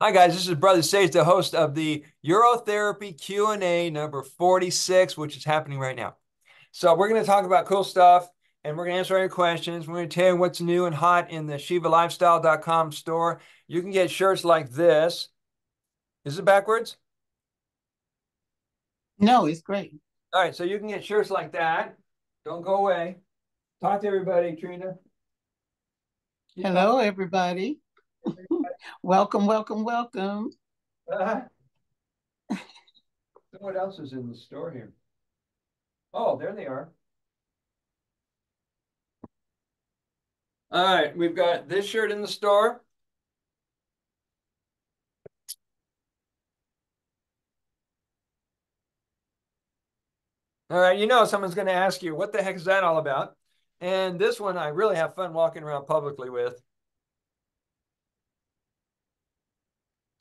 Hi guys, this is Brother Sage, the host of the Urotherapy Q A number 46, which is happening right now. So we're going to talk about cool stuff and we're going to answer all your questions. We're going to tell you what's new and hot in the ShivaLifestyle.com store. You can get shirts like this. Is it backwards? No, it's great. All right, so you can get shirts like that. Don't go away. Talk to everybody, Trina. Keep talking. Hello, everybody. Welcome, welcome, welcome. What else is in the store here? Oh, there they are. All right, we've got this shirt in the store. All right, you know someone's going to ask you, what the heck is that all about? And this one I really have fun walking around publicly with.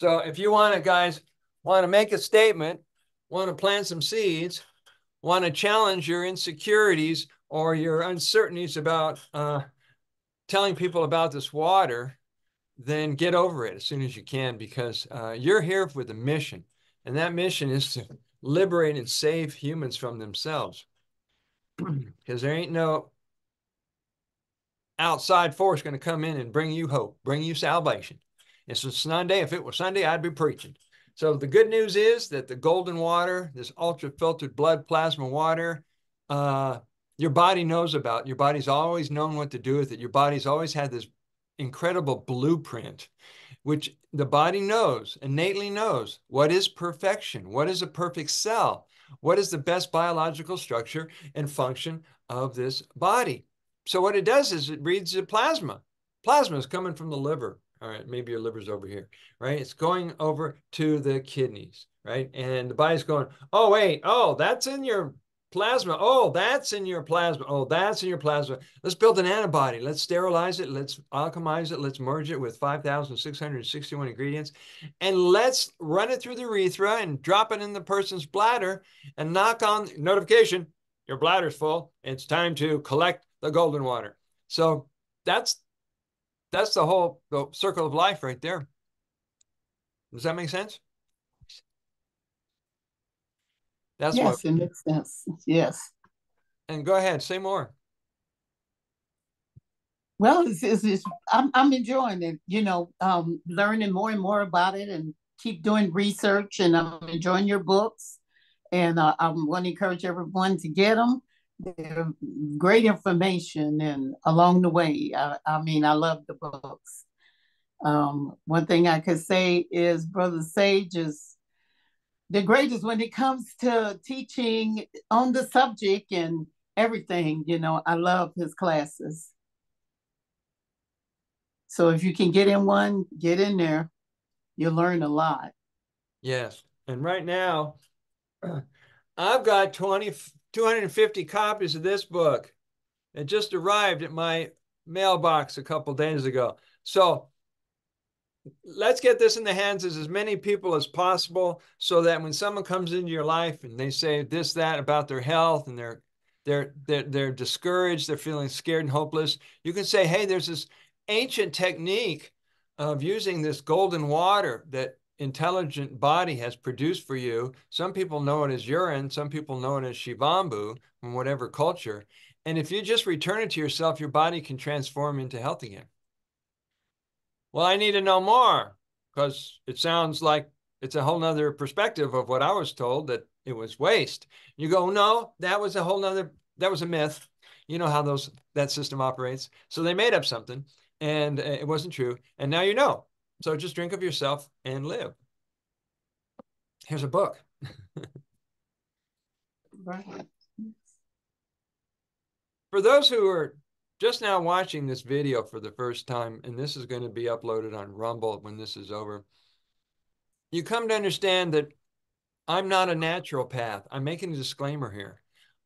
So if you want to, guys, want to make a statement, want to plant some seeds, want to challenge your insecurities or your uncertainties about telling people about this water, then get over it as soon as you can because you're here with a mission. And that mission is to liberate and save humans from themselves. Because there ain't no outside force going to come in and bring you hope, bring you salvation. It's a Sunday. If it was Sunday, I'd be preaching. So the good news is that the golden water, this ultra filtered blood plasma water, your body knows about. Your body's always known what to do with it. Your body's always had this incredible blueprint, which the body knows, innately knows what is perfection, what is a perfect cell, what is the best biological structure and function of this body. So what it does is it reads the plasma. Plasma is coming from the liver. All right, maybe your liver's over here, right? It's going over to the kidneys, right? And the body's going, oh, wait, oh, that's in your plasma. Oh, that's in your plasma. Oh, that's in your plasma. Let's build an antibody. Let's sterilize it. Let's alchemize it. Let's merge it with 5,661 ingredients. And let's run it through the urethra and drop it in the person's bladder and knock on notification. Your bladder's full. It's time to collect the golden water. So that's the whole circle of life right there. Does that make sense? That's what. Yes, it makes sense. Yes. And go ahead, say more. Well, I'm enjoying it, learning more and more about it and keep doing research. And I'm enjoying your books. And I want to encourage everyone to get them. They're great information and along the way. I mean, I love the books. One thing I could say is Brother Sage is the greatest when it comes to teaching on the subject and everything. I love his classes. So if you can get in one, get in there. You'll learn a lot. Yes. And right now, I've got 250 copies of this book. It just arrived at my mailbox a couple days ago. So let's get this in the hands of as many people as possible so that when someone comes into your life and they say this, that about their health and they're discouraged, they're feeling scared and hopeless, you can say, hey, there's this ancient technique of using this golden water that intelligent body has produced for you. Some people know it as urine, some people know it as shivambu from whatever culture. And if you just return it to yourself, your body can transform into health again. Well, I need to know more because it sounds like it's a whole nother perspective of what I was told that it was waste. You go, no, that was a whole nother, that was a myth. You know how that system operates. So they made up something and it wasn't true. And now you know. So just drink of yourself and live. Here's a book. Right. For those who are just now watching this video for the first time, and this is going to be uploaded on Rumble when this is over, you come to understand that I'm not a naturopath. I'm making a disclaimer here.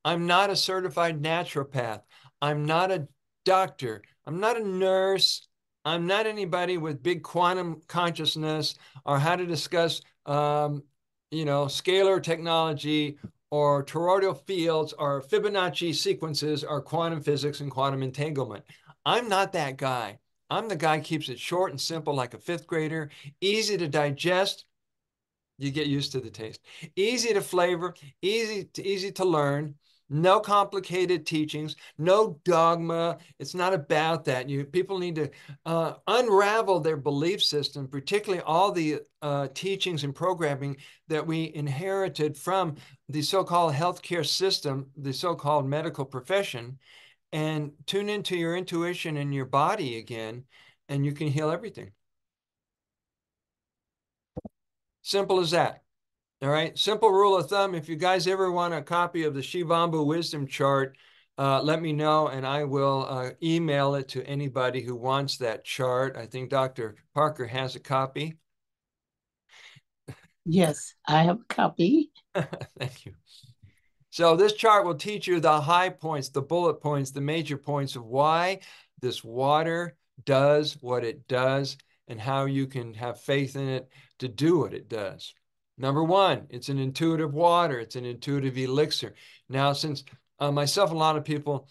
I'm not a certified naturopath. I'm not a doctor. I'm not a nurse. I'm not anybody with big quantum consciousness or how to discuss, scalar technology or toroidal fields or Fibonacci sequences or quantum physics and quantum entanglement. I'm not that guy. I'm the guy who keeps it short and simple like a fifth grader, easy to digest. You get used to the taste. Easy to flavor, easy to learn. No complicated teachings, no dogma. It's not about that. People need to unravel their belief system, particularly all the teachings and programming that we inherited from the so-called healthcare system, the so-called medical profession, and tune into your intuition and your body again, and you can heal everything. Simple as that. All right. Simple rule of thumb. If you guys ever want a copy of the Shivambu Wisdom Chart, let me know and I will email it to anybody who wants that chart. I think Dr. Parker has a copy. Yes, I have a copy. Thank you. So this chart will teach you the high points, the bullet points, the major points of why this water does what it does and how you can have faith in it to do what it does. Number one, it's an intuitive water. It's an intuitive elixir. Now, since myself and a lot of people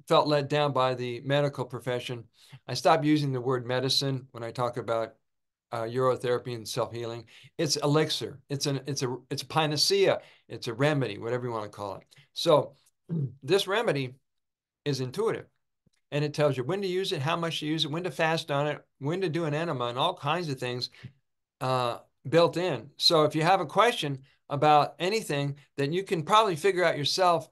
felt let down by the medical profession, I stopped using the word medicine when I talk about urotherapy and self-healing. It's elixir. It's a panacea. It's a remedy, whatever you want to call it. So this remedy is intuitive, and it tells you when to use it, how much to use it, when to fast on it, when to do an enema, and all kinds of things built in. So if you have a question about anything, then you can probably figure out yourself,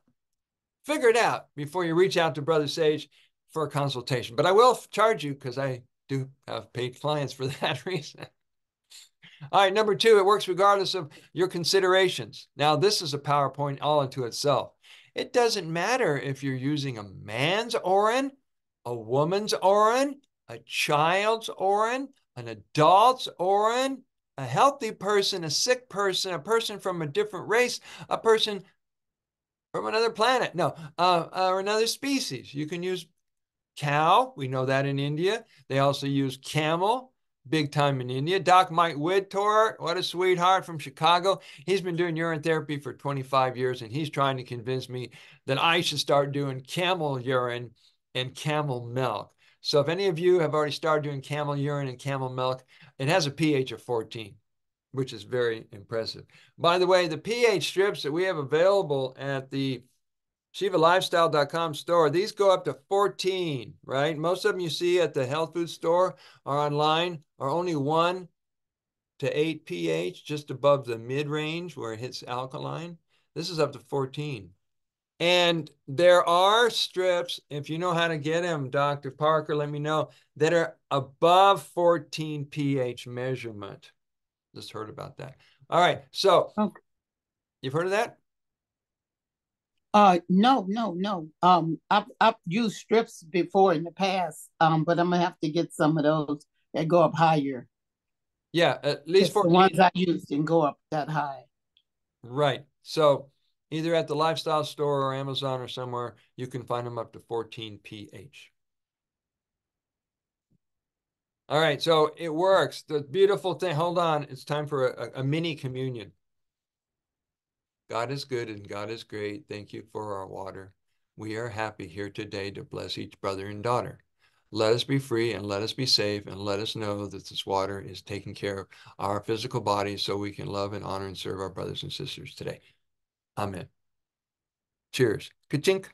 figure it out before you reach out to Brother Sage for a consultation. But I will charge you because I do have paid clients for that reason. All right, number two, it works regardless of your considerations. Now, this is a PowerPoint all into itself. It doesn't matter if you're using a man's Orin, a woman's Orin, a child's Orin, an adult's Orin, a healthy person, a sick person, a person from a different race, a person from another planet, no, or another species. You can use cow. We know that in India. They also use camel, big time in India. Doc Mike Whittor, what a sweetheart from Chicago. He's been doing urine therapy for 25 years, and he's trying to convince me that I should start doing camel urine and camel milk. So if any of you have already started doing camel urine and camel milk, it has a pH of 14, which is very impressive. By the way, the pH strips that we have available at the ShivaLifestyle.com store, these go up to 14, right? Most of them you see at the health food store or online are only 1 to 8 pH, just above the mid-range where it hits alkaline. This is up to 14. And there are strips, if you know how to get them, Dr. Parker, let me know, that are above 14 pH measurement. Just heard about that. All right, so Okay. you've heard of that? No. I've used strips before in the past, but I'm gonna have to get some of those that go up higher. Yeah, at least Because the 14. ones I used didn't go up that high. Right. So either at the lifestyle store or Amazon or somewhere, you can find them up to 14 pH. All right, so it works. The beautiful thing, hold on, it's time for a mini communion. God is good and God is great. Thank you for our water. We are happy here today to bless each brother and daughter. Let us be free and let us be safe and let us know that this water is taking care of our physical body so we can love and honor and serve our brothers and sisters today. Amen. Cheers. Ka-chink.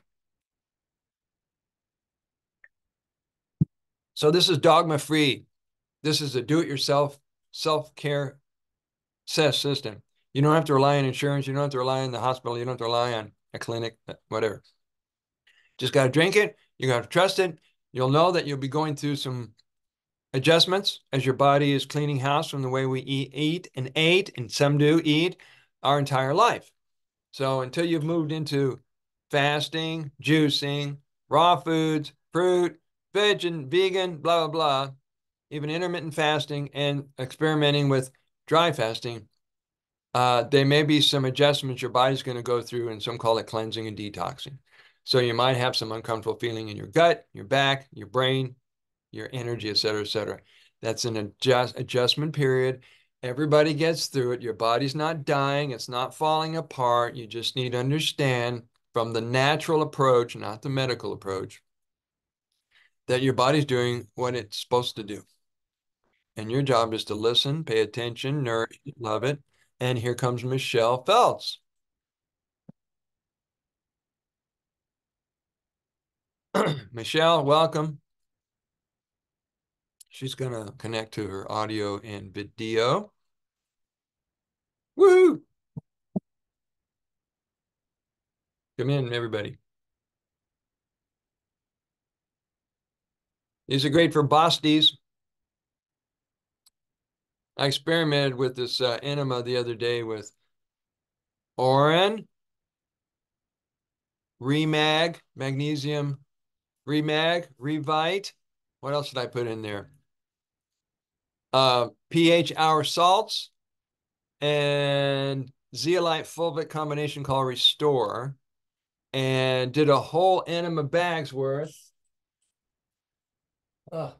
So this is dogma free. This is a do-it-yourself self-care system. You don't have to rely on insurance. You don't have to rely on the hospital. You don't have to rely on a clinic, whatever. Just got to drink it. You got to trust it. You'll know that you'll be going through some adjustments as your body is cleaning house from the way we eat and ate, and some do eat our entire life. So until you've moved into fasting, juicing, raw foods, fruit, vegan, blah, blah, blah, even intermittent fasting and experimenting with dry fasting, there may be some adjustments your body's going to go through, and some call it cleansing and detoxing. So you might have some uncomfortable feeling in your gut, your back, your brain, your energy, et cetera, et cetera. That's an adjustment period. Everybody gets through it. Your body's not dying. It's not falling apart. You just need to understand from the natural approach, not the medical approach, that your body's doing what it's supposed to do. And your job is to listen, pay attention, nourish it, love it. And here comes Michelle Phelps. Michelle, welcome. She's going to connect to her audio and video. Woohoo! Come in, everybody. These are great for Bosties. I experimented with this enema the other day with Oren, Remag, magnesium, Remag, Revite. What else did I put in there? pH hour salts and zeolite fulvic combination called Restore, and did a whole enema bag's worth. Oh,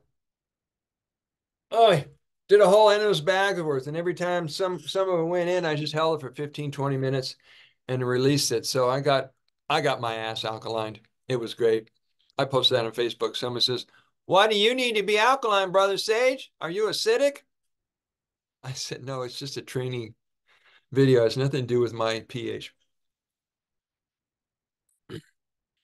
oh, did a whole enema's bag's worth, and every time some of it went in, I just held it for 15, 20 minutes and released it. So I got my ass alkalined. It was great. I posted that on Facebook. Someone says, "Why do you need to be alkaline, Brother Sage? Are you acidic?" I said, "No, it's just a training video. It has nothing to do with my pH."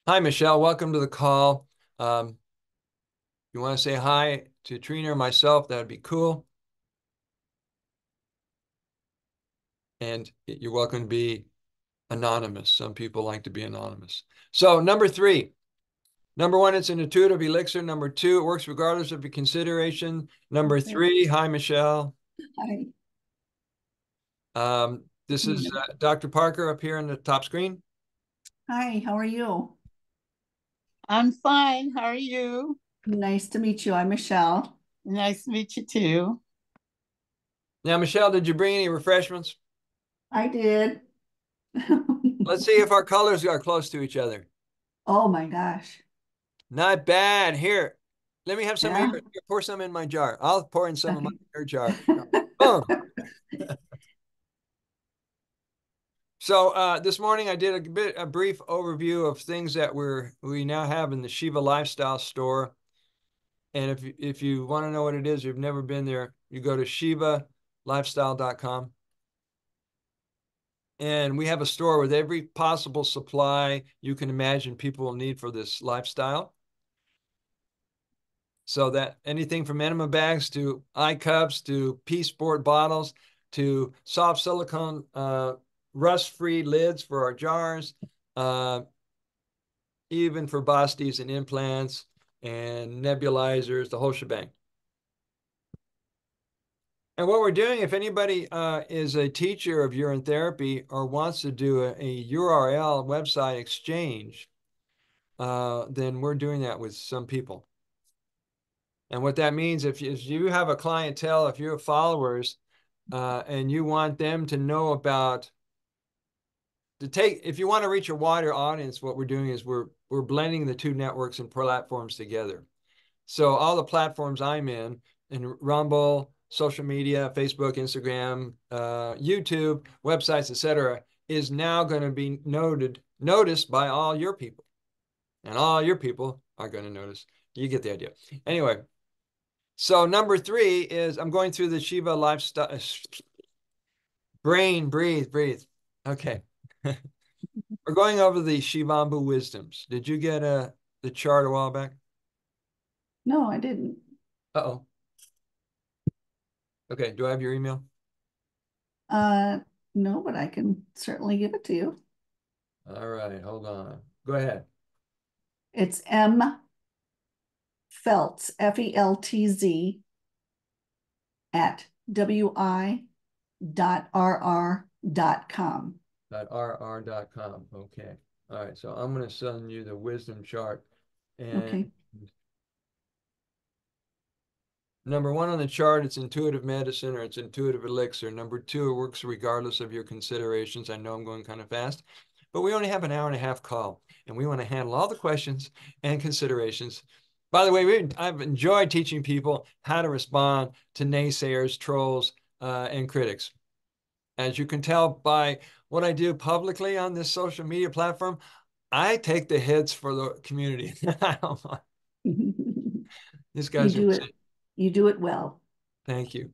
Hi, Michelle. Welcome to the call. You want to say hi to Trina or myself? That'd be cool. And you're welcome to be anonymous. Some people like to be anonymous. So number 3. Number 1, it's an intuitive elixir. Number 2, it works regardless of your consideration. Number 3, hi, Michelle. Hi. This is Dr. Parker up here on the top screen. Hi, how are you? I'm fine. How are you? Nice to meet you. I'm Michelle. Nice to meet you too. Now, Michelle, did you bring any refreshments? I did. Let's see if our colors are close to each other. Oh my gosh. Not bad. Here, let me have some Yeah. of your, pour some in my jar. I'll pour in some Okay. of your jar. Boom. So this morning I did a brief overview of things that we now have in the Shiva Lifestyle Store. And if you want to know what it is, you've never been there, you go to shivalifestyle.com. And we have a store with every possible supply you can imagine people will need for this lifestyle. So that anything from enema bags to eye cups to pea sport bottles to soft silicone rust-free lids for our jars, even for Bosties and implants and nebulizers, the whole shebang. And what we're doing, if anybody is a teacher of urine therapy or wants to do a URL website exchange, then we're doing that with some people. And what that means, if you have a clientele, if you have followers, and you want them to know about, if you want to reach a wider audience, what we're doing is we're blending the two networks and platforms together. So all the platforms I'm in Rumble, social media, Facebook, Instagram, YouTube, websites, etc., is now going to be noticed by all your people. And all your people are going to notice. You get the idea. Anyway, so number 3 is I'm going through the Shiva lifestyle. Brain, breathe. Okay. We're going over the Shivambu wisdoms. Did you get the chart a while back? No, I didn't. Uh-oh. Okay, do I have your email? No, but I can certainly give it to you. All right, hold on. Go ahead. It's M Feltz, Feltz, at wi.rr.com. .rr.com. Okay. All right, so I'm going to send you the wisdom chart. And Okay. number 1 on the chart, it's intuitive medicine or it's intuitive elixir. Number 2, it works regardless of your considerations. I know I'm going kind of fast, but we only have an hour and a half call, and we want to handle all the questions and considerations. By the way, I've enjoyed teaching people how to respond to naysayers, trolls, and critics. As you can tell by what I do publicly on this social media platform, I take the hits for the community. These You guys are do it. insane. You do it well. Thank you.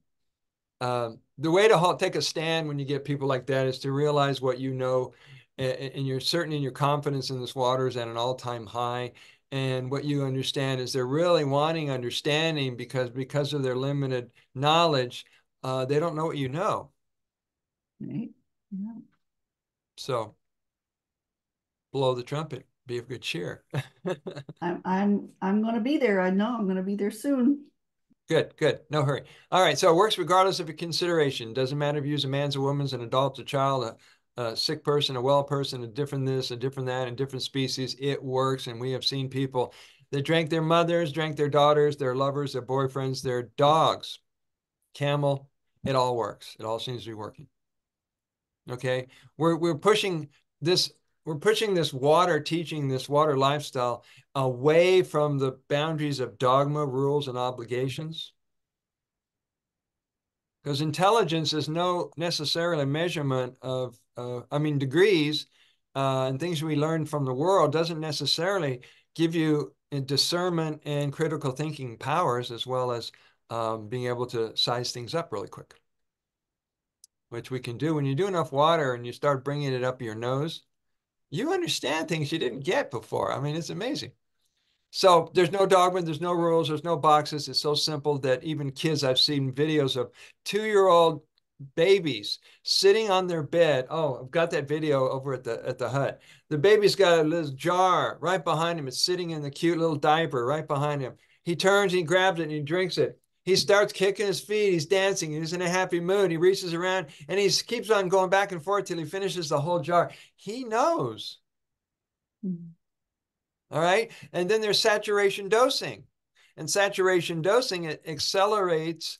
The way to take a stand when you get people like that is to realize what you know, and you're certain in your confidence in this water is at an all-time high. And what you understand is they're really wanting understanding because of their limited knowledge, they don't know what you know. Right? Yeah. So blow the trumpet, be of good cheer. I'm going to be there. I know I'm going to be there soon. Good, good. No hurry. All right. So it works regardless of a consideration. Doesn't matter if you use a man's, a woman's, an adult, a child, a sick person, a well person, a different this, a different that, and different species. It works. And we have seen people that drank their mothers, drank their daughters, their lovers, their boyfriends, their dogs, camel. It all works. It all seems to be working. Okay. We're pushing this, we're pushing this water teaching, this water lifestyle away from the boundaries of dogma, rules, and obligations. Because intelligence is no necessarily measurement of, degrees and things we learn from the world doesn't necessarily give you discernment and critical thinking powers, as well as being able to size things up really quick, which we can do when you do enough water and you start bringing it up your nose. You understand things you didn't get before. I mean, it's amazing. So there's no dogma, there's no rules, there's no boxes. It's so simple that even kids, I've seen videos of 2-year-old babies sitting on their bed. Oh, I've got that video over at the hut. The baby's got a little jar right behind him. It's sitting in the cute little diaper right behind him. He turns, he grabs it, and he drinks it. He starts kicking his feet. He's dancing. He's in a happy mood. He reaches around and he keeps on going back and forth till he finishes the whole jar. He knows. All right. And then there's saturation dosing. And saturation dosing, it accelerates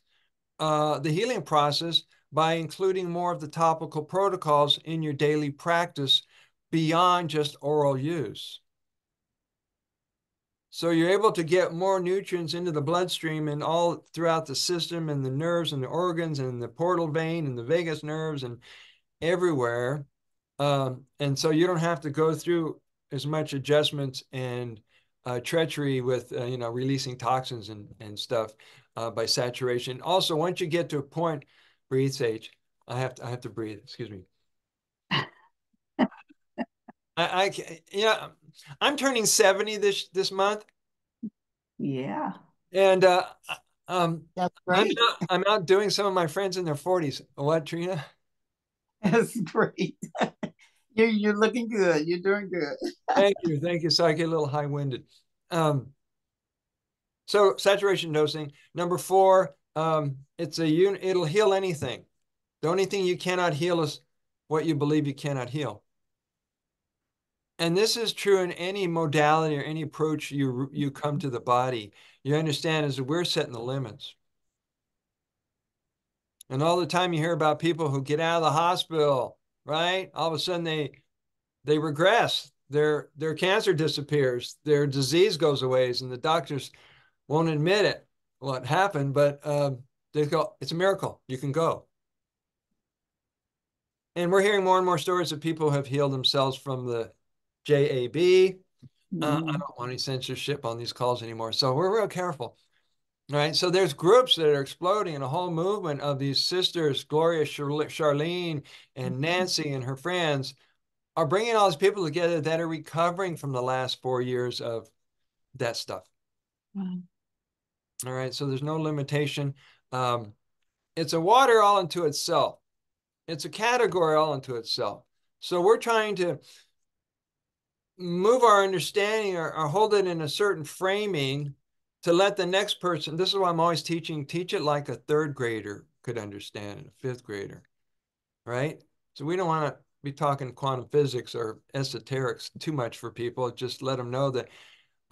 the healing process by including more of the topical protocols in your daily practice beyond just oral use. So you're able to get more nutrients into the bloodstream and all throughout the system and the nerves and the organs and the portal vein and the vagus nerves and everywhere. And so you don't have to go through as much adjustments and treachery with, releasing toxins and stuff by saturation. Also, once you get to a point, breathe, Sage. I have to breathe. Excuse me. Yeah, I'm turning 70 this month, Yeah. and That's great. I'm out doing some of my friends in their 40s. What, Trina? That's great. You're looking good. You're doing good. Thank you, thank you. So I get a little high-winded. So saturation dosing. Number 4, it's a unit. It'll heal anything. The only thing you cannot heal is what you believe you cannot heal. And this is true in any modality or any approach you come to the body. You understand is that we're setting the limits. And all the time you hear about people who get out of the hospital, right? All of a sudden they regress. Their cancer disappears. Their disease goes away, and the doctors won't admit it, what happened, but they go, it's a miracle. You can go. And we're hearing more and more stories of people who have healed themselves from the JAB. I don't want any censorship on these calls anymore. So we're real careful. All right. So there's groups that are exploding and a whole movement of these sisters, Gloria, Charlene, and Nancy and her friends are bringing all these people together that are recovering from the last 4 years of that stuff. Wow. All right. So there's no limitation. It's a water all into itself. It's a category all into itself. So we're trying to move our understanding or hold it in a certain framing to let the next person, this is why I'm always teaching, teach it like a 3rd grader could understand it, a 5th grader, right? So we don't want to be talking quantum physics or esoterics too much for people. Just let them know that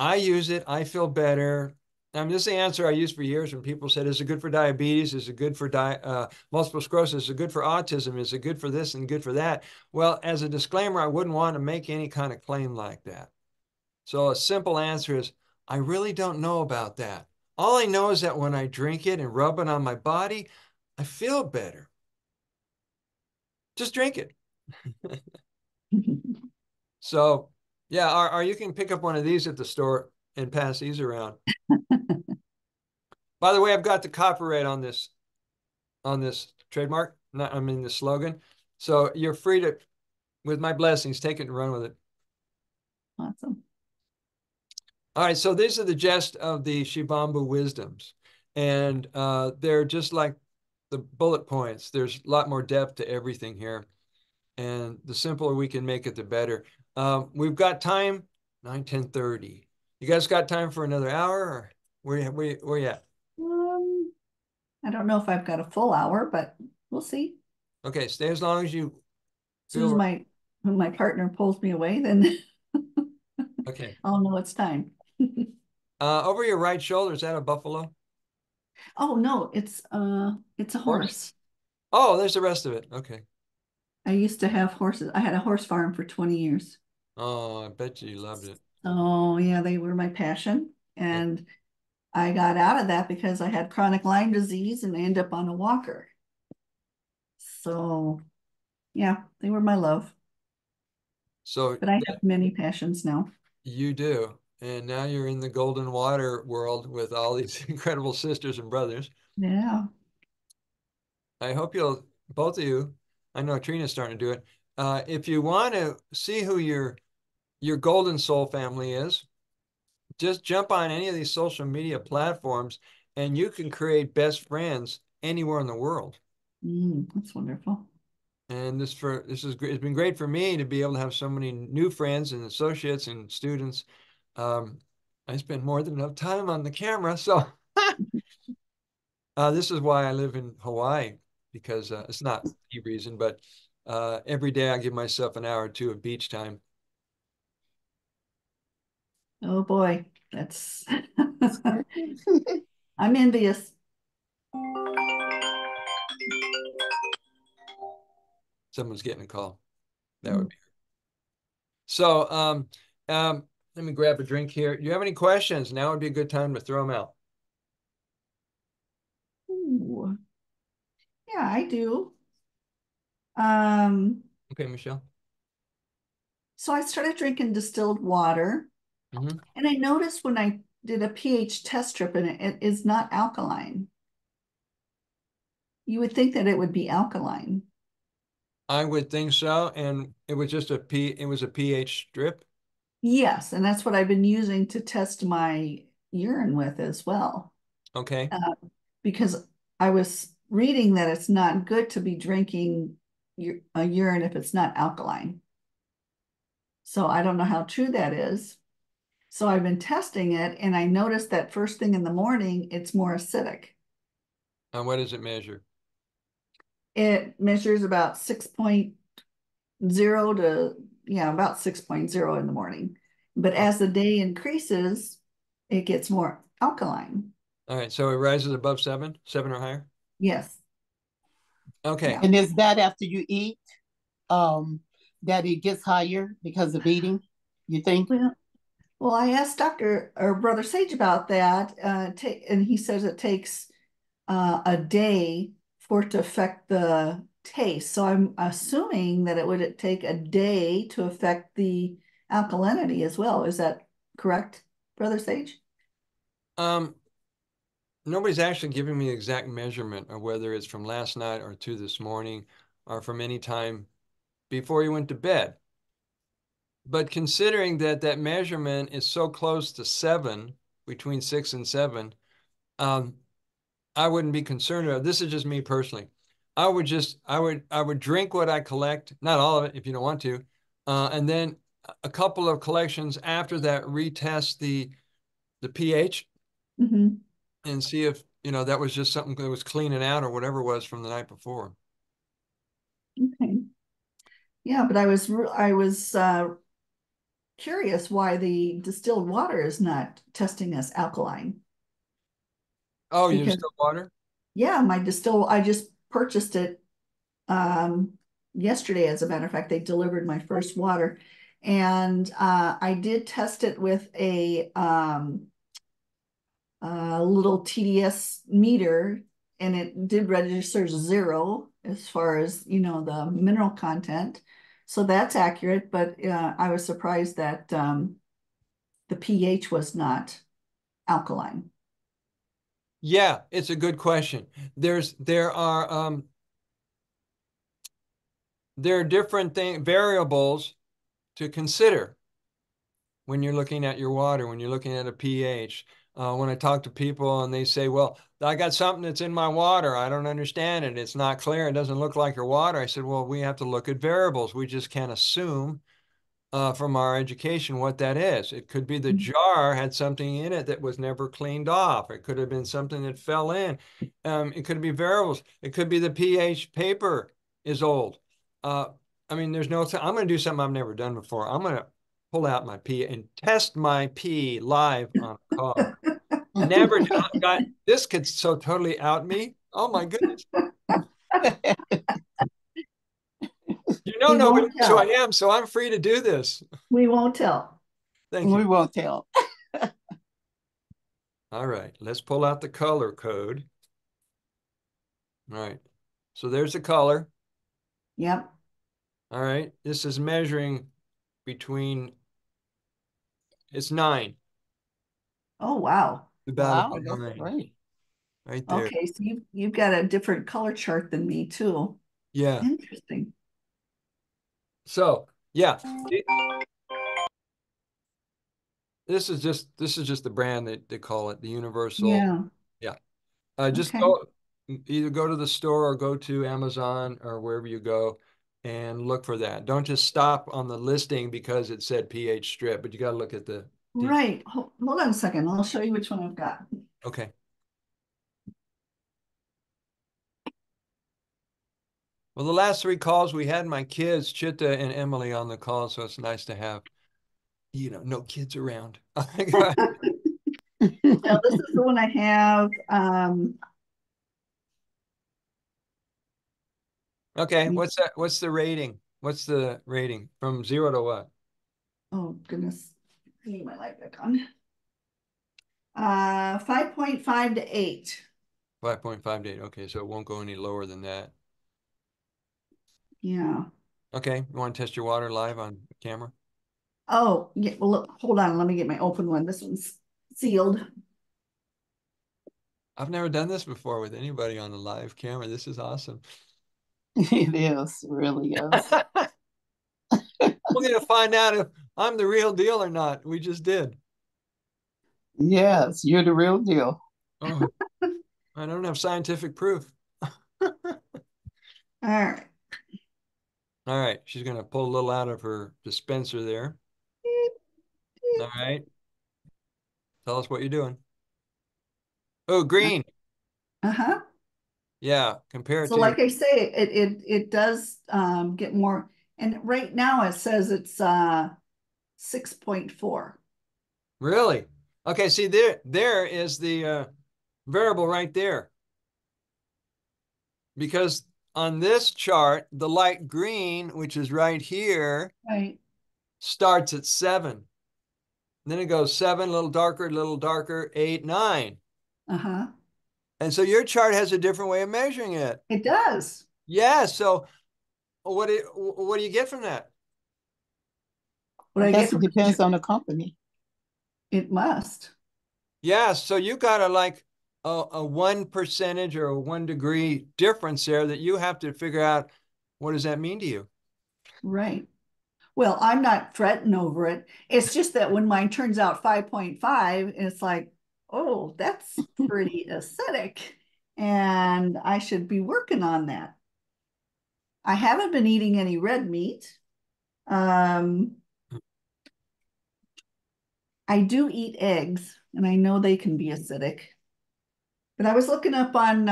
I use it. I feel better. I mean, this is the answer I used for years when people said, is it good for diabetes? Is it good for multiple sclerosis? Is it good for autism? Is it good for this and good for that? Well, as a disclaimer, I wouldn't want to make any kind of claim like that. So a simple answer is, I really don't know about that. All I know is that when I drink it and rub it on my body, I feel better. Just drink it. So yeah, or you can pick up one of these at the store and pass these around. By the way, I've got the copyright on this trademark. Not, I mean the slogan. So you're free to, with my blessings, take it and run with it. Awesome. All right, so these are the gist of the Shivambu wisdoms, and they're just like the bullet points. There's a lot more depth to everything here, and the simpler we can make it, the better. We've got time, 9:10:30. You guys got time for another hour, or where you at? I don't know if I've got a full hour, but we'll see. Okay, stay as long as you As soon as feel. when my partner pulls me away, then Okay. I'll know it's time. Over your right shoulder, is that a buffalo? Oh no, it's a Horse? horse. Oh, there's the rest of it. Okay. I used to have horses. I had a horse farm for 20 years. Oh, I bet you loved it. Oh yeah, they were my passion. Yeah. And I got out of that because I had chronic Lyme disease and I ended up on a walker. So yeah, they were my love. So But I have many passions now. you do. And now you're in the golden water world with all these incredible sisters and brothers. Yeah. I hope you'll, both of you, I know Trina's starting to do it. If you want to see who your golden soul family is, just jump on any of these social media platforms and you can create best friends anywhere in the world. That's wonderful. And this is great. It's been great for me to be able to have so many new friends and associates and students. Um, I spend more than enough time on the camera, so this is why I live in Hawaii because it's not the reason, but every day I give myself an hour or two of beach time. Oh boy, that's I'm envious. Someone's getting a call. That would be so. Let me grab a drink here. Do you have any questions? Now would be a good time to throw them out. Ooh. Yeah, I do. Um, Okay, Michelle. so I started drinking distilled water, Mm-hmm. and I noticed when I did a pH test strip and it is not alkaline. You would think that it would be alkaline. I would think so. And it was just it was a pH strip. Yes, and that's what I've been using to test my urine with as well. Okay. Uh, because I was reading that it's not good to be drinking a urine if it's not alkaline. So I don't know how true that is. So I've been testing it and I noticed that first thing in the morning, it's more acidic. And what does it measure? It measures about 6.0 to, yeah, about 6.0 in the morning. But Oh, as the day increases, it gets more alkaline. all right. So it rises above seven or higher. Yes. Okay. Yeah. And is that after you eat, um, that it gets higher because of eating, you think? Well, I asked Dr. or Brother Sage about that, and he says it takes a day for it to affect the taste. So I'm assuming that it would take a day to affect the alkalinity as well. Is that correct, Brother Sage? Um, Nobody's actually giving me exact measurement of whether it's from last night or to this morning or from any time before you went to bed. But considering that that measurement is so close to seven, between 6 and 7, um, I wouldn't be concerned about it. This is just me personally. I would drink what I collect, not all of it if you don't want to, and then a couple of collections after that retest the pH Mm-hmm. and see if that was just something that was cleaning out or whatever it was from the night before. Okay. Yeah, but I was curious why the distilled water is not testing as alkaline Oh, you because still water? yeah, I just purchased it yesterday, as a matter of fact. They delivered my first water, and I did test it with a little TDS meter, and it did register 0 as far as the mineral content. So that's accurate, but I was surprised that the pH was not alkaline. Yeah, it's a good question. There are different variables to consider when you're looking at your water, when you're looking at a pH. When I talk to people and they say, well, I got something that's in my water. I don't understand it. It's not clear. It doesn't look like your water. I said, well, we have to look at variables. We just can't assume from our education what that is. It could be the jar had something in it that was never cleaned off. It could have been something that fell in. It could be variables. It could be the pH paper is old. Uh, I mean, I'm going to do something I've never done before. I'm going to pull out my pee and test my pee live on a call. Never got this could so totally out me. Oh my goodness. You know We nobody won't knows who I tell. am, so I'm free to do this. We won't tell. Thank We you. won't tell. All right, let's pull out the color code. All right, so there's the color. Yep. All right, this is measuring between, it's 9, Oh, wow. about a Wow, that's 9, great. right there. Okay, so you've got a different color chart than me too. Yeah, Interesting. so yeah, this is just the brand that they call it, the Universal. Yeah. Yeah, just Okay. either go to the store or go to Amazon or wherever you go and look for that. Don't just stop on the listing because it said pH strip, but you got to look at the details. Right. Hold on a second. I'll show you which one I've got. Okay. Well, the last 3 calls we had my kids, Chitta and Emily, on the call, so it's nice to have, no kids around. So this is the one I have. Okay, what's that? What's the rating? What's the rating from 0 to what? Oh goodness. I need my light back on. 5.5 to 8. 5.5 to 8. Okay, so it won't go any lower than that. Yeah. Okay, you want to test your water live on camera? Oh, yeah. Well, look, hold on. Let me get my open one. This one's sealed. I've never done this before with anybody on a live camera. This is awesome. It is, really is. We're going to find out if I'm the real deal or not. We just did. Yes, you're the real deal. Oh, I don't have scientific proof. All right. All right, she's going to pull a little out of her dispenser there. All right, tell us what you're doing. Oh, green. Uh-huh. Yeah, compare it So to your, like I say, it does get more, and right now it says it's 6.4. really? Okay, see there is the variable right there. Because on this chart, the light green, which is right here, Right. starts at 7. Then it goes 7, a little darker, 8, 9. Uh-huh. And so your chart has a different way of measuring it. It does. Yeah. So what do you get from that? What I I get guess it from depends on the company. it must. Yeah. So you got a 1% or a 1 degree difference there that you have to figure out what does that mean to you? Right. Well, I'm not fretting over it. It's just that when mine turns out 5.5, it's like, oh, that's pretty acidic. And I should be working on that. I haven't been eating any red meat. Um, I do eat eggs, and I know they can be acidic. But I was looking up on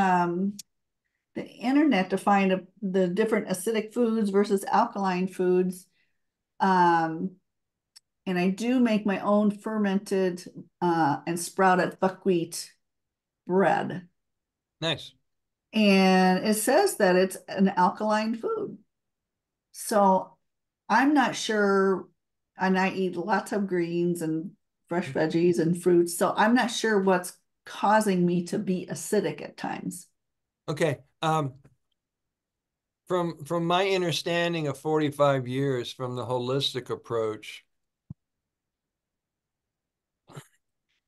the internet to find the different acidic foods versus alkaline foods. Um, and I do make my own fermented and sprouted buckwheat bread. Nice. And it says that it's an alkaline food. So I'm not sure, and I eat lots of greens and fresh veggies and fruits. So I'm not sure what's causing me to be acidic at times. Okay. From my understanding of 45 years from the holistic approach,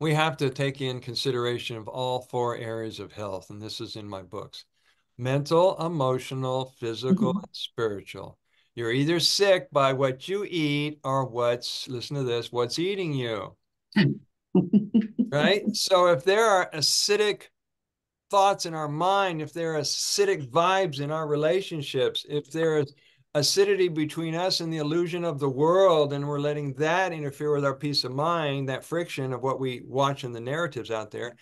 we have to take in consideration of all four areas of health, and this is in my books: mental, emotional, physical, and spiritual. You're either sick by what you eat or listen to this, what's eating you, right? So if there are acidic thoughts in our mind, if there are acidic vibes in our relationships, if there is acidity between us and the illusion of the world, and we're letting that interfere with our peace of mind, that friction of what we watch in the narratives out there,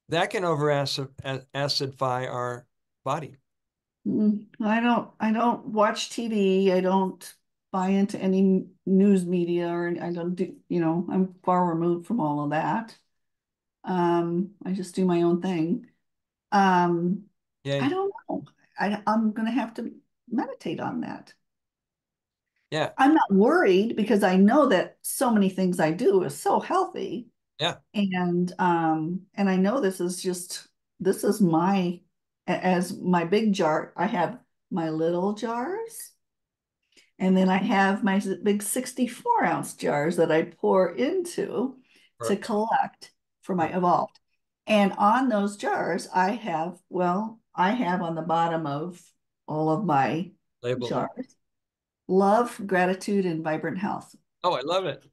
that can over acidify our body. I don't watch TV. I don't buy into any news media, or I don't do, I'm far removed from all of that. I just do my own thing. Um, Yeah. I don't know. I'm gonna have to meditate on that. Yeah. I'm not worried because I know that so many things I do is so healthy. Yeah. And I know this is my as my big jar. I have my little jars, and then I have my big 64-ounce jars that I pour into to Perfect. collect for my Perfect. evolved. And on those jars, I have on the bottom of all of my Label them. jars love, gratitude, and vibrant health. Oh, I love it.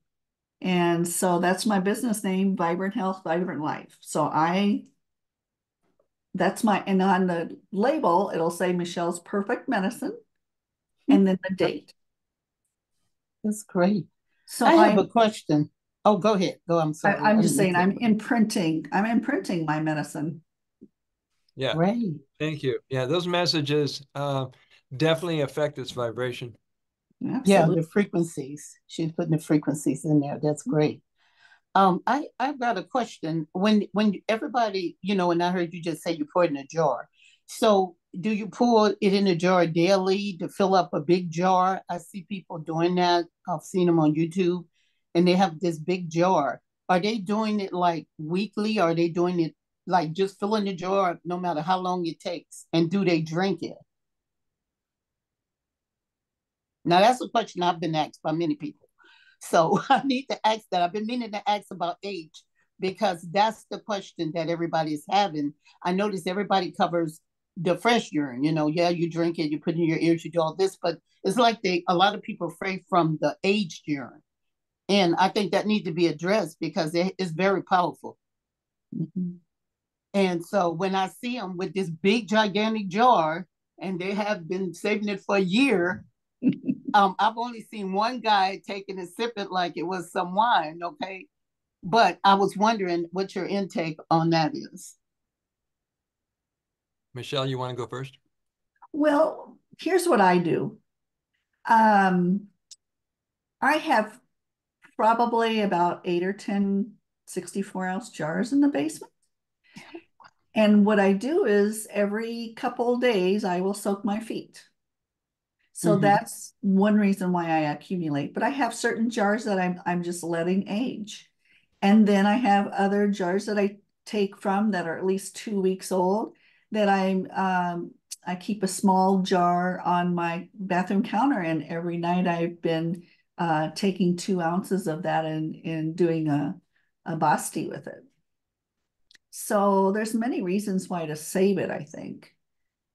And so that's my business name, Vibrant Health, Vibrant Life. That's and on the label, it'll say Michelle's Perfect Medicine and then the date. That's great. So I have a question. Oh, go ahead. Go. I'm sorry. I'm I just didn't mean saying, to. I'm imprinting my medicine. Yeah. Great. Thank you. Yeah. Those messages definitely affect its vibration. Yeah, Absolutely. the frequencies. She's putting the frequencies in there. That's great. I've got a question. When everybody, and I heard you just say you pour it in a jar. So do you pour it in a jar daily to fill up a big jar? I see people doing that. I've seen them on YouTube, and they have this big jar. Are they doing it like weekly? Or are they doing it like just filling the jar no matter how long it takes? And do they drink it? Now that's a question I've been asked by many people. So I need to ask that. I've been meaning to ask about age because that's the question that everybody is having. I notice everybody covers the fresh urine. Yeah, you drink it, you put it in your ears, you do all this, but it's like a lot of people afraid from the aged urine. And I think that needs to be addressed because it's very powerful. Mm-hmm. And so when I see them with this big, gigantic jar, and they have been saving it for a year, I've only seen one guy taking and sip it like it was some wine, okay? But I was wondering what your intake on that is. Michelle, you want to go first? Well, here's what I do. Um, I have probably about 8 or 10 64-ounce jars in the basement. And what I do is every couple of days, I will soak my feet. So Mm-hmm. that's one reason why I accumulate. But I have certain jars that I'm just letting age. And then I have other jars that I take from that are at least 2 weeks old that I keep a small jar on my bathroom counter, and every night I've been taking 2 ounces of that and doing a basti with it. So there's many reasons why to save it, I think.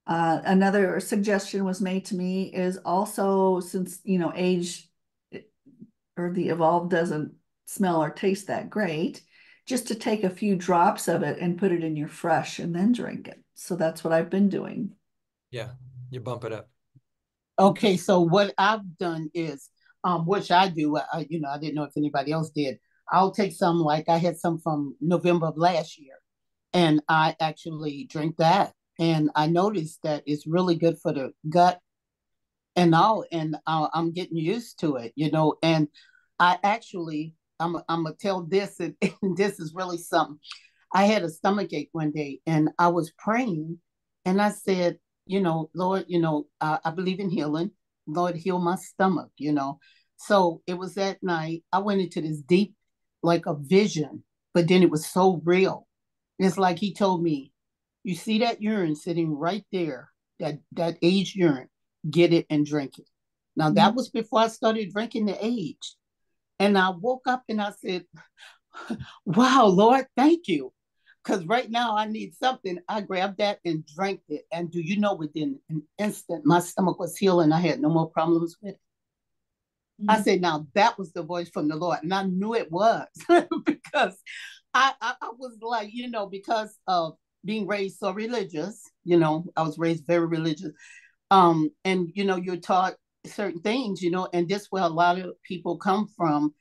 Another suggestion was made to me is also, since age or the evolved doesn't smell or taste that great, just to take a few drops of it and put it in your fresh and then drink it. So that's what I've been doing. Yeah. You bump it up. Okay, so what I've done is, which I do, I didn't know if anybody else did. I'll take some, like I had some from November of last year, and I actually drink that. And I noticed that it's really good for the gut and all, and I'm getting used to it, and I actually, I'm gonna tell this, and, and this is really something. I had a stomach ache one day, and I was praying, and I said, Lord, I believe in healing. Lord, heal my stomach. So it was that night I went into this deep, like a vision, but then it was so real. It's like he told me, you see that urine sitting right there, that aged urine, get it and drink it. Now that was before I started drinking the age. And I woke up and I said, wow, Lord, thank you. Because right now I need something. I grabbed that and drank it. And do you know, within an instant, my stomach was healing. I had no more problems with it. I said, now that was the voice from the Lord. And I knew it was because I was like, because of being raised so religious, I was raised very religious. And, you're taught certain things, and this where a lot of people come from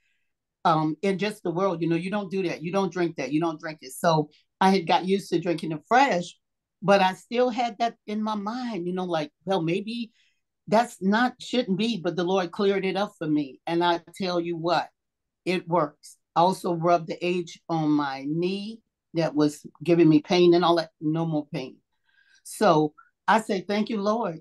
in just the world. You don't do that. You don't drink that. You don't drink it. So I had got used to drinking it fresh, but I still had that in my mind, like, well, maybe that's not shouldn't be, but the Lord cleared it up for me. And I tell you what, it works. I also rubbed the age on my knee that was giving me pain and all that. No more pain. So I say thank you, Lord,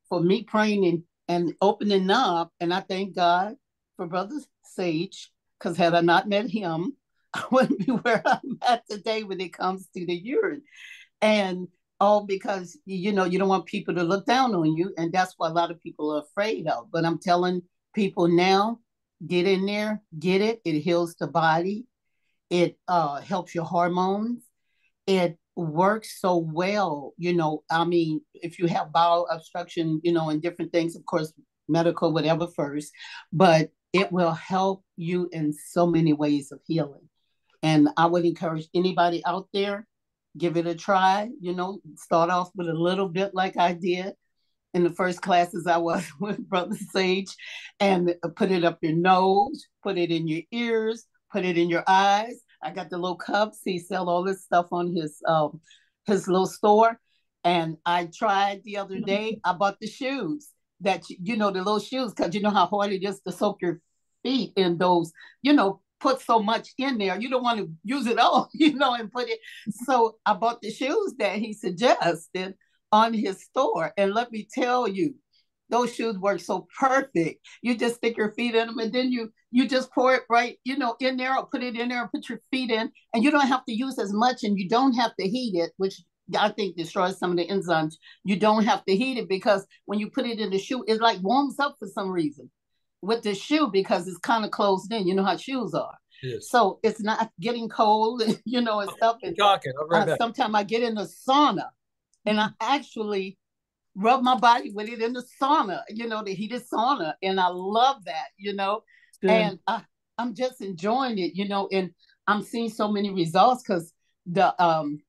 for me praying and opening up. And I thank God for Brother Sage, because had I not met him, I wouldn't be where I'm at today when it comes to the urine. And all because you don't want people to look down on you, and that's what a lot of people are afraid of. But I'm telling people now, get in there, get it. It heals the body. It helps your hormones. It works so well. I mean, if you have bowel obstruction, and different things, of course, medical, whatever first, but it will help you in so many ways of healing. And I would encourage anybody out there, give it a try, start off with a little bit like I did in the first classes I was with Brother Sage, and put it up your nose, put it in your ears, put it in your eyes. I got the little cups. He sell all this stuff on his little store. And I tried the other day. I bought the shoes that the little shoes, because you know how hard it is to soak your feet in those, put so much in there. You don't want to use it all, and put it. So I bought the shoes that he suggested on his store. And let me tell you, those shoes work so perfect. You just stick your feet in them, and then you just pour it right, in there, or put it in there and put your feet in, and you don't have to use as much, and you don't have to heat it, which I think destroys some of the enzymes. You don't have to heat it, because when you put it in the shoe, it like warms up for some reason with the shoe, because it's kind of closed in. You know how shoes are. Yes. So it's not getting cold, and stuff. And talking. Right sometimes I get in the sauna, and I actually rub my body with it in the sauna, the heated sauna. And I love that, and I'm just enjoying it, and I'm seeing so many results, because the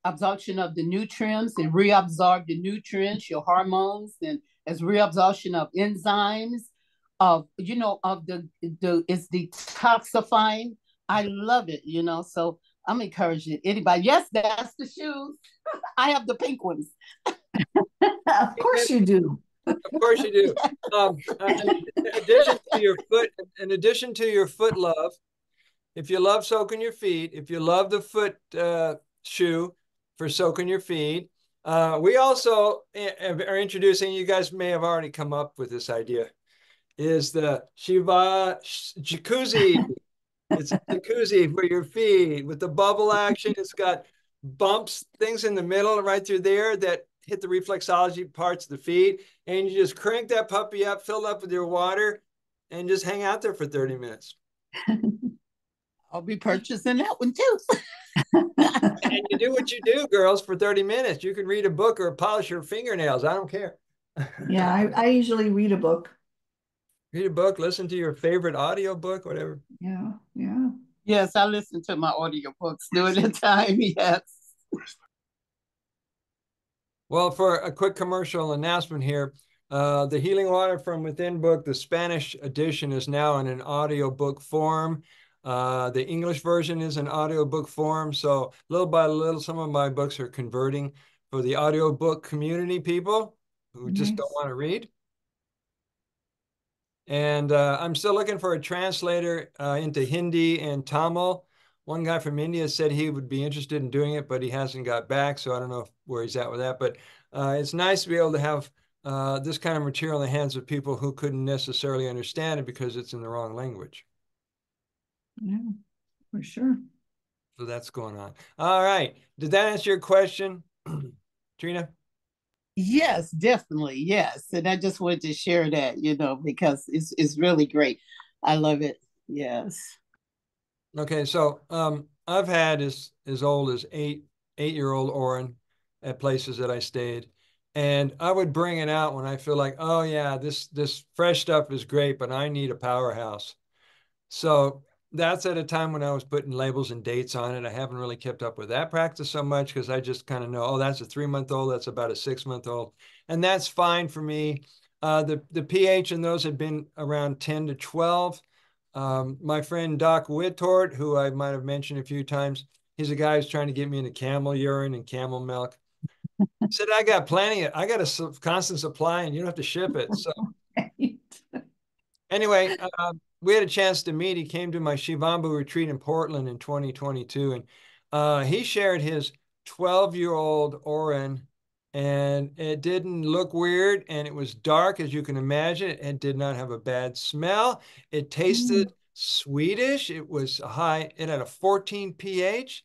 absorption of the nutrients, and reabsorb the nutrients, your hormones, and as reabsorption of enzymes, of it's detoxifying. I love it, so I'm encouraging anybody. Yes, that's the shoes. I have the pink ones. Of course you do. Of course you do. In addition to your foot love, if you love soaking your feet, if you love the foot shoe for soaking your feet, we also are introducing, you guys may have already come up with this idea, is the Shiva jacuzzi. It's a jacuzzi for your feet with the bubble action. It's got bumps, things in the middle right through there that hit the reflexology parts of the feet. And you just crank that puppy up, fill it up with your water, and just hang out there for 30 minutes. I'll be purchasing that one too. And you do what you do, girls, for 30 minutes. You can read a book or polish your fingernails. I don't care. Yeah, I usually read a book. Read a book, listen to your favorite audio book, whatever. Yeah, yeah. Yes, I listen to my audio books during the time, yes. Well, for a quick commercial announcement here, the Healing Water from Within book, the Spanish edition, is now in an audiobook form. The English version is an audiobook form. So little by little, some of my books are converting for the audiobook community, people who just don't want to read. And I'm still looking for a translator into Hindi and Tamil. One guy from India said he would be interested in doing it, but he hasn't got back. So I don't know where he's at with that. But it's nice to be able to have this kind of material in the hands of people who couldn't necessarily understand it because it's in the wrong language. Yeah, for sure. So that's going on. All right. Did that answer your question, Trina? Yes, definitely. Yes. And I just wanted to share that, because it's really great. I love it. Yes. Okay, so I've had as old as 8-year-old Orin at places that I stayed, and I would bring it out when I feel like, oh yeah, this fresh stuff is great, but I need a powerhouse. So that's at a time when I was putting labels and dates on it. I haven't really kept up with that practice so much because I just kind of know, oh, that's a 3-month old, that's about a 6-month old, and that's fine for me. The pH in those had been around 10 to 12. My friend Doc Whittort, who I might have mentioned a few times, he's a guy who's trying to get me into camel urine and camel milk. He said, I got plenty of, I got a constant supply and you don't have to ship it. So anyway, we had a chance to meet. He came to my Shivambu retreat in Portland in 2022, and he shared his 12-year-old Orin, and it didn't look weird, and it was dark, as you can imagine. It did not have a bad smell. It tasted Mm, sweetish. It was high. It had a 14 pH.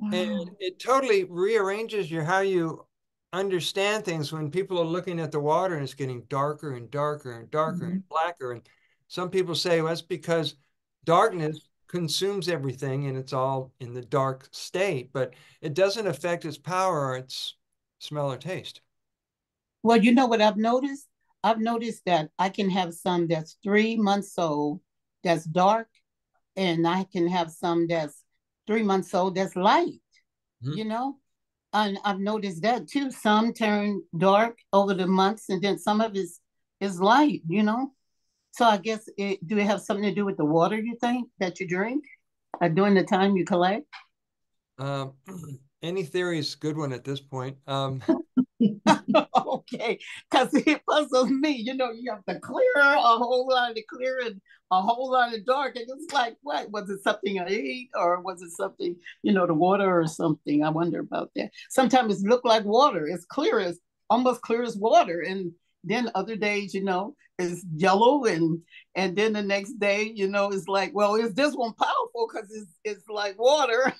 And wow. it totally rearranges your how you understand things when people are looking at the water and it's getting darker and darker and darker and Mhm. blacker. And some people say, well, that's because darkness consumes everything and it's all in the dark state, but it doesn't affect its power or its smell or taste. Well, you know what I've noticed? I've noticed that I can have some that's 3 months old that's dark, and I can have some that's 3 months old that's light, Mhm. you know? And I've noticed that too. Some turn dark over the months, and then some of it is light, you know? So I guess do it have something to do with the water you think that you drink during the time you collect? Um, any theory is a good one at this point. Okay, because it puzzles me. You know, you have to clear a whole lot of clear and a whole lot of dark. And it's like, what? Was it something I ate or was it something, the water or something? I wonder about that. Sometimes it look like water. It's clear as almost clear as water. And then other days, it's yellow and then the next day, it's like, well, is this one powerful because it's like water,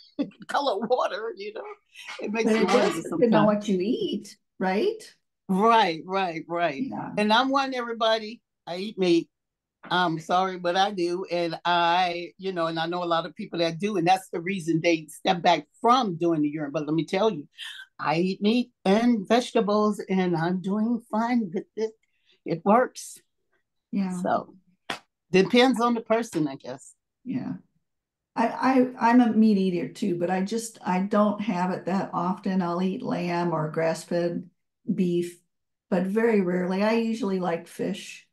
color water. It But makes you it does wonder depend on sometimes. what you eat, right? Right, right, right. Yeah. And I'm one everybody. I eat meat. I'm sorry, but I do. And I know a lot of people that do, and that's the reason they step back from doing the urine. But let me tell you, I eat meat and vegetables, and I'm doing fine with it. It works. Yeah. So depends on the person, I guess. Yeah. I'm a meat eater too, but I don't have it that often. I'll eat lamb or grass-fed beef, but very rarely. I usually like fish.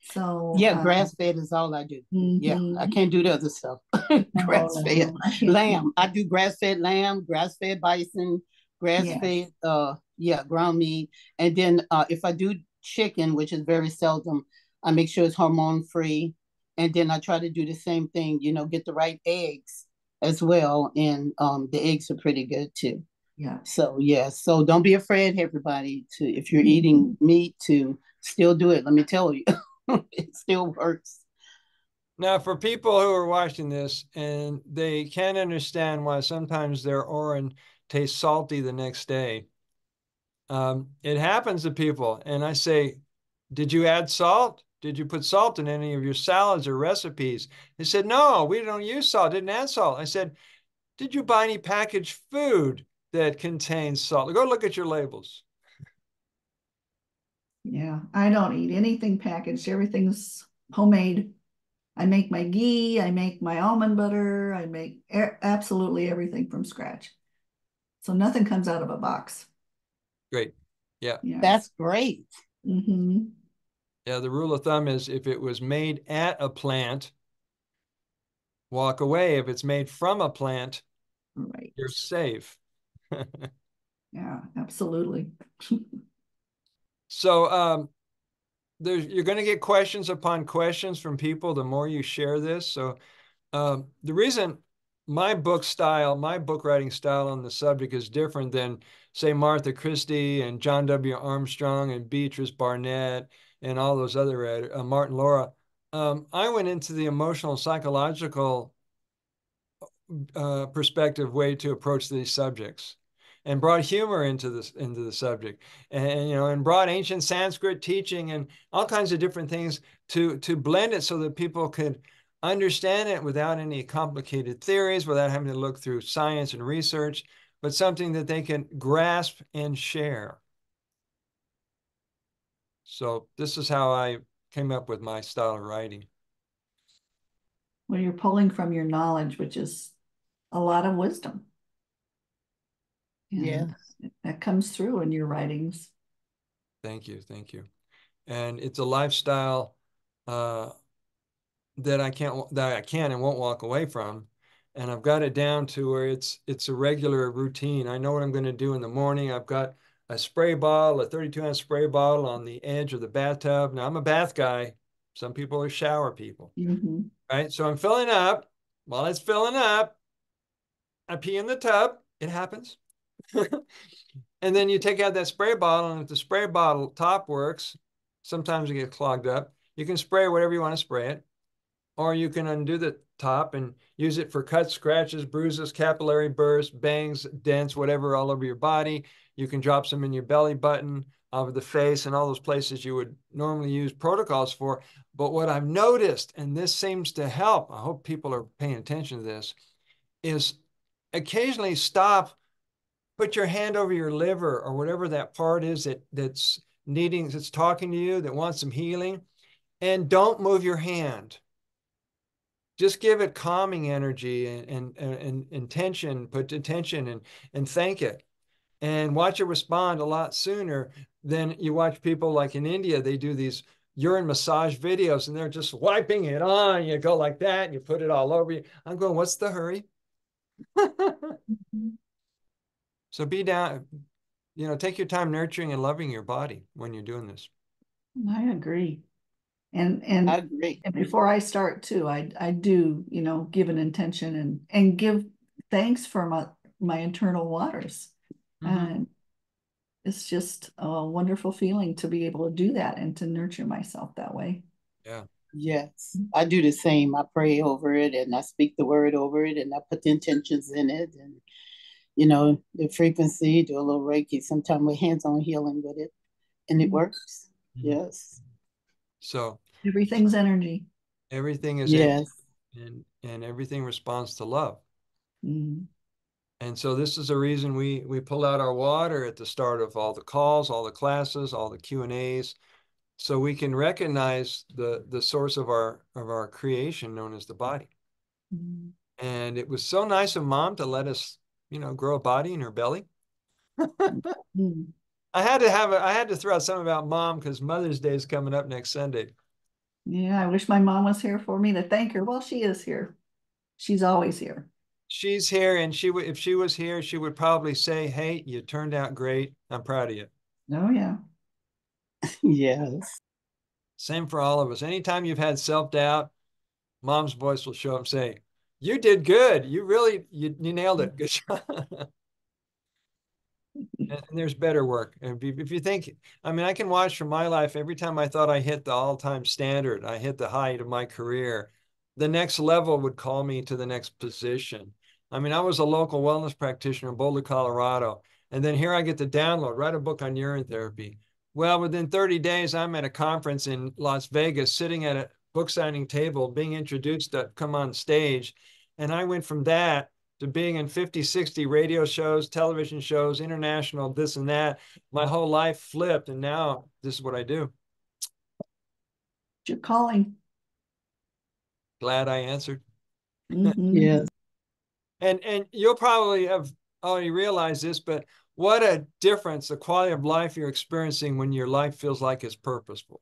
So Yeah, grass fed is all I do. Yeah, I mhm. can't do the other stuff. No, Grass fed no, I can't do lamb. I do grass fed lamb, grass fed bison, grass fed yes. yeah, ground meat. And then if I do chicken, which is very seldom, I make sure it's hormone free. And then I try to do the same thing, get the right eggs as well. And the eggs are pretty good too. Yeah. So yeah, so don't be afraid, everybody, to if you're eating Mhm. meat to still do it. Let me tell you, it still works. Now, for people who are watching this and they can't understand why sometimes their Orin tastes salty the next day, it happens to people. And I say, did you add salt? Did you put salt in any of your salads or recipes? They said, no, we don't use salt, didn't add salt. I said, did you buy any packaged food that contains salt? Go look at your labels. Yeah. I don't eat anything packaged. Everything's homemade. I make my ghee, I make my almond butter, I make absolutely everything from scratch. So nothing comes out of a box. Great. Yeah. Yeah. That's great. Mm-hmm. Yeah. The rule of thumb is if it was made at a plant, walk away. If it's made from a plant, Right. you're safe. Yeah, absolutely. So you're going to get questions upon questions from people the more you share this. So the reason my book writing style on the subject is different than, say, Martha Christie and John W. Armstrong and Beatrice Barnett and all those other Martin Laura. I went into the emotional, psychological perspective way to approach these subjects and brought humor into the subject and and brought ancient Sanskrit teaching and all kinds of different things to blend it so that people could understand it without any complicated theories, without having to look through science and research, but something that they can grasp and share. So this is how I came up with my style of writing. Well, you're pulling from your knowledge, which is a lot of wisdom. Yeah. And that comes through in your writings. Thank you. Thank you. And it's a lifestyle that I can and won't walk away from. And I've got it down to where it's a regular routine. I know what I'm going to do in the morning. I've got a spray bottle, a 32-ounce spray bottle on the edge of the bathtub. Now I'm a bath guy. Some people are shower people, Mm-hmm. right? So I'm filling up. While it's filling up, I pee in the tub. It happens. And then you take out that spray bottle, and if the spray bottle top works, sometimes it gets clogged up. You can spray whatever you want to spray it, or you can undo the top and use it for cuts, scratches, bruises, capillary bursts, bangs, dents, whatever, all over your body. You can drop some in your belly button, over the face, and all those places you would normally use protocols for. But what I've noticed, and this seems to help, I hope people are paying attention to this, is occasionally stop, put your hand over your liver or whatever that part is that's talking to you, that wants some healing, and don't move your hand. Just give it calming energy and intention, put attention and thank it. And watch it respond a lot sooner than you watch people like in India. They do these urine massage videos and they're just wiping it on. You go like that and you put it all over you. I'm going, what's the hurry? So be down, take your time nurturing and loving your body when you're doing this. I agree. And I and agree. and before I start too, I do, give an intention and give thanks for my internal waters. And it's just a wonderful feeling to be able to do that and to nurture myself that way. Yeah. Yes, I do the same. I pray over it and I speak the word over it and I put the intentions in it and the frequency, do a little Reiki, sometimes with hands-on healing with it, and it works. Yes. So Everything's energy. everything is energy, Yes. and everything responds to love. Mm. And so this is the reason we pull out our water at the start of all the calls, all the classes, all the Q&As, so we can recognize the source of our creation known as the body. Mm. And it was so nice of Mom to let us, grow a body in her belly. Mm. I had to throw out something about Mom because Mother's Day is coming up next Sunday. Yeah, I wish my mom was here for me to thank her. Well, she is here. She's always here. She's here, and if she was here, she would probably say, "Hey, you turned out great. I'm proud of you." Oh, yeah. Yes. Same for all of us. Anytime you've had self-doubt, Mom's voice will show up and say, "You did good. You nailed it. Good job." And there's better work. And if you think, I mean, I can watch from my life, every time I thought I hit the all-time standard, I hit the height of my career, the next level would call me to the next position. I mean, I was a local wellness practitioner in Boulder, Colorado. And then here I get the download, write a book on urine therapy. Well, within 30 days, I'm at a conference in Las Vegas, sitting at a book signing table, being introduced to come on stage. And I went from that to being in 50, 60 radio shows, television shows, international, this and that. My whole life flipped, and now this is what I do. You're calling. Glad I answered. Mm-hmm. Yes. And you'll probably have already realized this, but what a difference, the quality of life you're experiencing when your life feels like it's purposeful.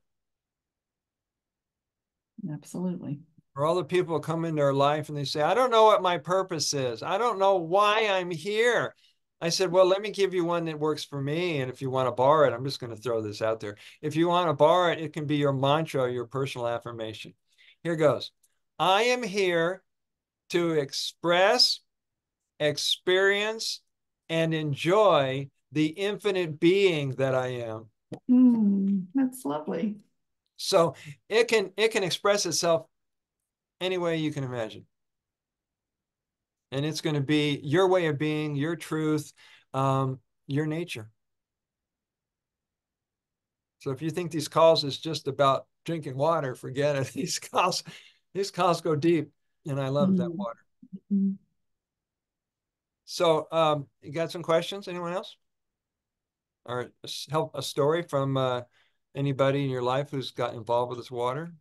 Absolutely. For all the people who come into our life and they say, I don't know what my purpose is. I don't know why I'm here. I said, well, let me give you one that works for me. And if you want to borrow it, I'm just going to throw this out there. If you want to borrow it, it can be your mantra, or your personal affirmation. Here goes. I am here to express, experience, and enjoy the infinite being that I am. That's lovely. So it can express itself any way you can imagine. And it's going to be your way of being, your truth, your nature. So if you think these calls is just about drinking water, forget it. These calls, these calls go deep, and I love that water. Mm. So, you got some questions? Anyone else? Or help a story from anybody in your life who's got involved with this water?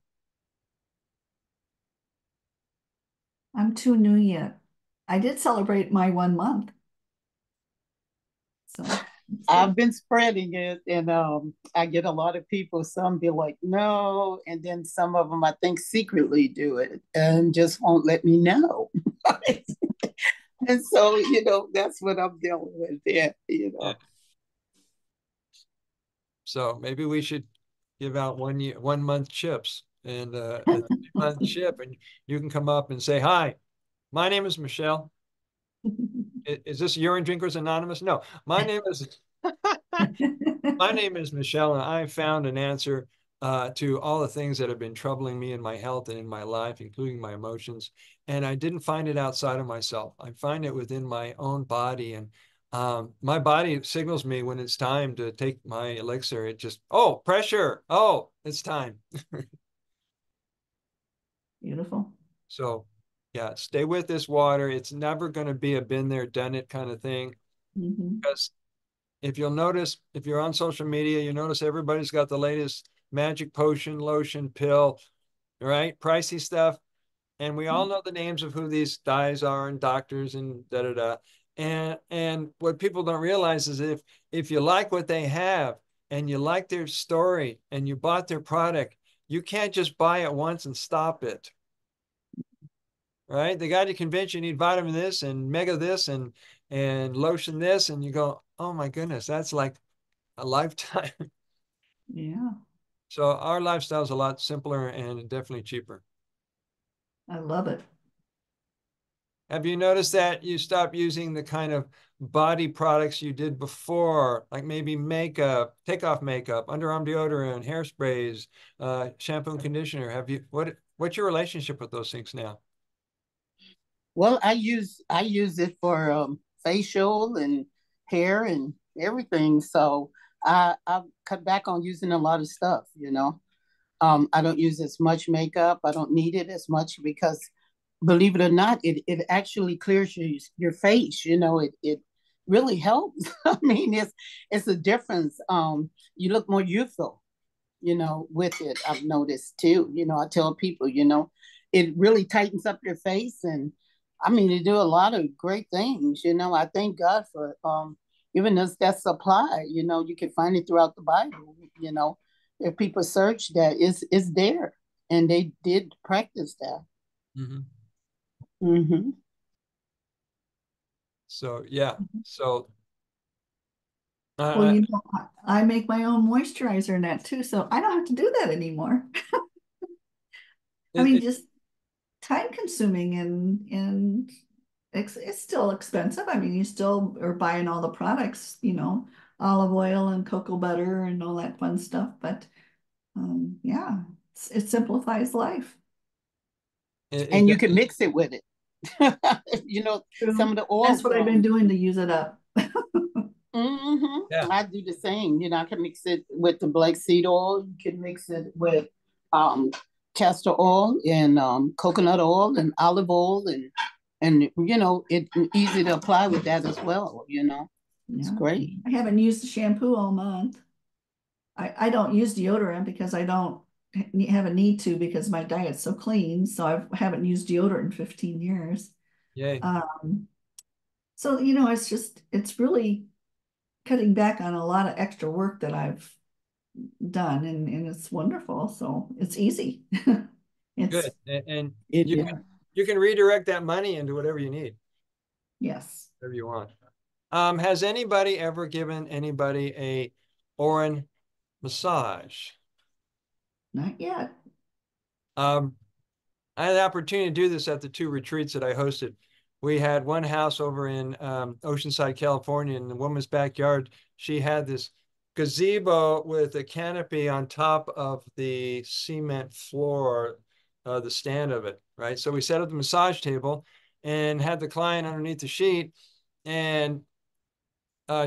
I'm too new yet. I did celebrate my 1 month. So I've been spreading it, and I get a lot of people. Some be like, "No," and then some of them, I think, secretly do it and just won't let me know. And so, that's what I'm dealing with. Yeah, Yeah. So maybe we should give out 1 year, 1 month chips and a 3 month chip, and you can come up and say, "Hi, my name is Michelle. Is this Urine Drinkers Anonymous?" No, my name is my name is Michelle, and I found an answer to all the things that have been troubling me in my health and in my life, including my emotions. And I didn't find it outside of myself. I find it within my own body. And my body signals me when it's time to take my elixir. It just, oh, pressure. Oh, it's time. Beautiful. So, yeah, stay with this water. It's never going to be a been there, done it kind of thing. Mm-hmm. Because if you'll notice, if you're on social media, you notice everybody's got the latest magic potion, lotion, pill, right? Pricey stuff. And we all know the names of who these dyes are and doctors and da da da. And what people don't realize is if you like what they have and you like their story and you bought their product, you can't just buy it once and stop it. Right? They got to convince you need vitamin this and mega this and lotion this, and you go, oh my goodness, that's like a lifetime. Yeah, So our lifestyle is a lot simpler and definitely cheaper. I love it. Have you noticed that you stop using the kind of body products you did before, like maybe makeup, take off makeup, underarm deodorant, hairsprays, shampoo and conditioner? What's your relationship with those things now? Well, I use it for facial and hair and everything. So I've cut back on using a lot of stuff. I don't use as much makeup. I don't need it as much because, believe it or not, it actually clears your face. It really helps. I mean, it's a difference. You look more youthful, with it. I've noticed too. I tell people, it really tightens up your face, and I mean, they do a lot of great things. I thank God for giving us that supply. You can find it throughout the Bible. If people search that, it's there, and they did practice that. Mm-hmm. Mm-hmm. So yeah, so Well, uh, I make my own moisturizer net too, so I don't have to do that anymore. I it, mean, it, just time consuming and it's still expensive. I mean, you still are buying all the products, olive oil and cocoa butter and all that fun stuff. But yeah, it simplifies life. it, And you it, can mix it with it. you know, some True. of the That's oils. what I've been doing to use it up. yeah, I do the same. I can mix it with the black seed oil. You can mix it with um, castor oil and coconut oil and olive oil and it's easy to apply with that as well. It's Yeah. great. I haven't used the shampoo all month. I don't use deodorant because I don't have a need to because my diet's so clean. So I haven't used deodorant in 15 years. yay. Um, so, it's really cutting back on a lot of extra work that I've done and it's wonderful. So it's easy. Good. It's, And It you is. yeah, can you can redirect that money into whatever you need, yes, whatever you want. Has anybody ever given anybody a Orin massage? not yet. Um, I had the opportunity to do this at the 2 retreats that I hosted. We had one house over in Oceanside, California, in the woman's backyard. She had this gazebo with a canopy on top of the cement floor, the stand of it, right? So we set up the massage table and had the client underneath the sheet, and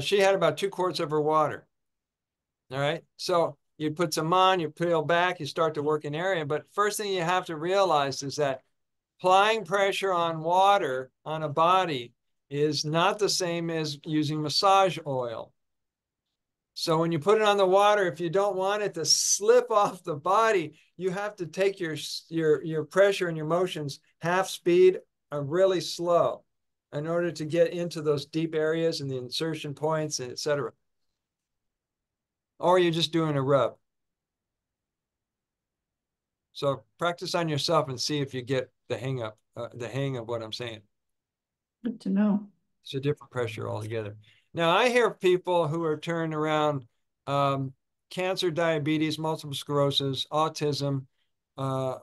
she had about 2 quarts of her water. All right. So you put some on, you peel back, you start to work an area. But first thing you have to realize is that applying pressure on water on a body is not the same as using massage oil. So when you put it on the water, if you don't want it to slip off the body, you have to take your pressure and your motions half speed or really slow in order to get into those deep areas and the insertion points, and et cetera. Or you're just doing a rub. So practice on yourself and see if you get the hang of what I'm saying. Good to know. It's a different pressure altogether. Now, I hear people who are turned around cancer, diabetes, multiple sclerosis, autism. I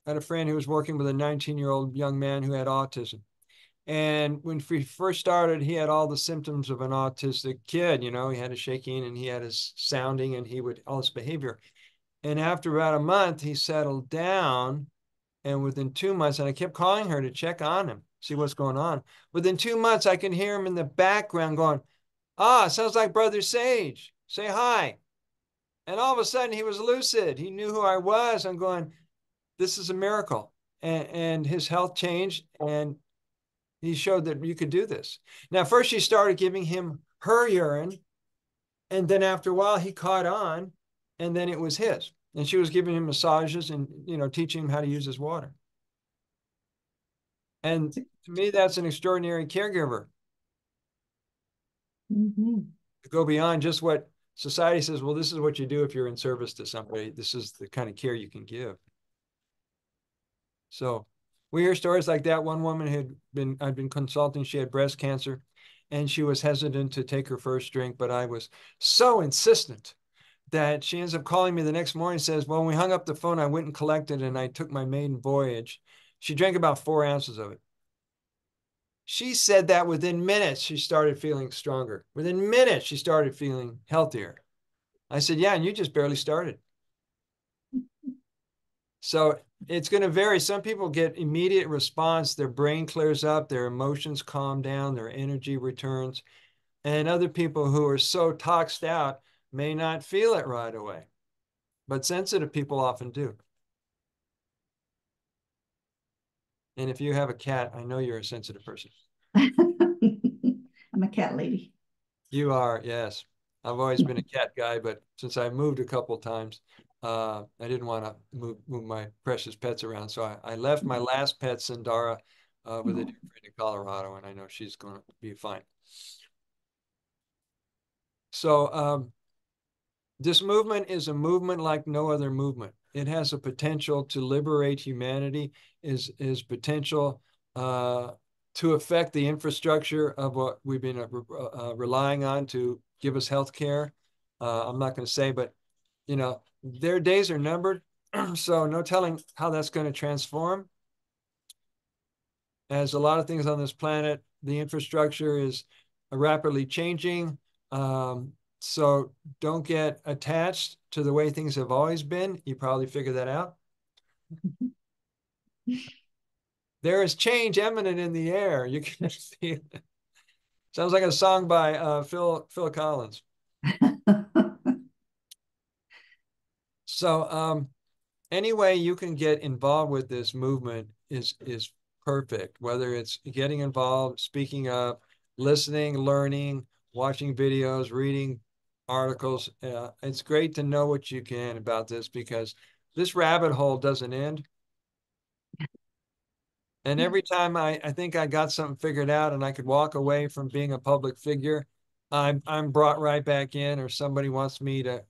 had a friend who was working with a 19-year-old young man who had autism. And when we first started, he had all the symptoms of an autistic kid. You know, he had his shaking and he had his sounding and he would all his behavior. And after about a month, he settled down. And within 2 months, and I kept calling her to check on him, see what's going on. Within 2 months, I can hear him in the background going, sounds like Brother Sage. Say hi. And all of a sudden, he was lucid. He knew who I was. I'm going, this is a miracle. And his health changed, and he showed that you could do this. Now, first, she started giving him her urine. And then after a while, he caught on, and then it was his. And she was giving him massages and, teaching him how to use his water. And to me, that's an extraordinary caregiver. Mm-hmm. To go beyond just what society says, well, this is what you do if you're in service to somebody. This is the kind of care you can give. So we hear stories like that. One woman I'd been consulting, she had breast cancer, and she was hesitant to take her first drink, but I was so insistent that she ends up calling me the next morning and says, well, when we hung up the phone, I went and collected and I took my maiden voyage. She drank about 4 ounces of it. She said that within minutes, she started feeling stronger. Within minutes, she started feeling healthier. I said, yeah, and you just barely started. So it's going to vary. Some people get immediate response. Their brain clears up, their emotions calm down, their energy returns. And other people who are so toxed out may not feel it right away. But sensitive people often do. And if you have a cat, I know you're a sensitive person. I'm a cat lady. You are, yes. I've always been a cat guy, but since I moved a couple times, I didn't want to move my precious pets around. So I left my last pet, Sindara, with a dear friend in Colorado, and I know she's going to be fine. So this movement is a movement like no other movement. It has a potential to liberate humanity, is potential to affect the infrastructure of what we've been relying on to give us health care. I'm not going to say, but their days are numbered. So no telling how that's going to transform. As a lot of things on this planet, the infrastructure is rapidly changing. So don't get attached to the way things have always been. You probably figured that out. There is change imminent in the air. You can feel it. Sounds like a song by Phil Collins. So any way you can get involved with this movement is perfect, whether it's getting involved, speaking up, listening, learning, watching videos, reading articles. It's great to know what you can about this, because this rabbit hole doesn't end. And every time I think I got something figured out and I could walk away from being a public figure, I'm brought right back in, or somebody wants me to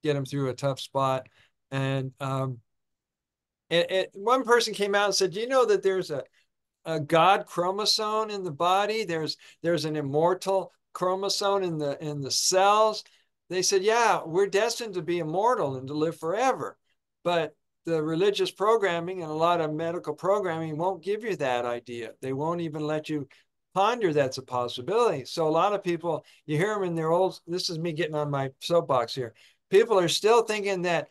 get them through a tough spot. And one person came out and said, you know that there's a God chromosome in the body? There's an immortal chromosome in the cells. They said, yeah, we're destined to be immortal and to live forever. But the religious programming and a lot of medical programming won't give you that idea. They won't even let you ponder that's a possibility. So a lot of people, you hear them in their old, this is me getting on my soapbox here. People are still thinking that,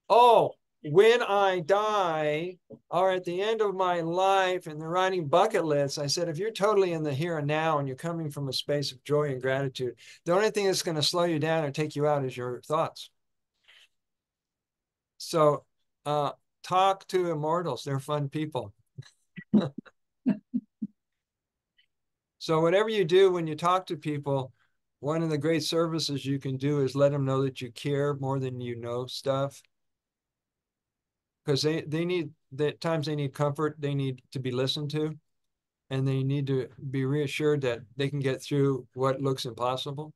oh, when I die or at the end of my life, and they're writing bucket lists, I said, if you're totally in the here and now and you're coming from a space of joy and gratitude, the only thing that's going to slow you down or take you out is your thoughts. So talk to immortals. They're fun people. So whatever you do when you talk to people, one of the great services you can do is let them know that you care more than you know stuff. Because they need, at times they need comfort, they need to be listened to, and they need to be reassured that they can get through what looks impossible.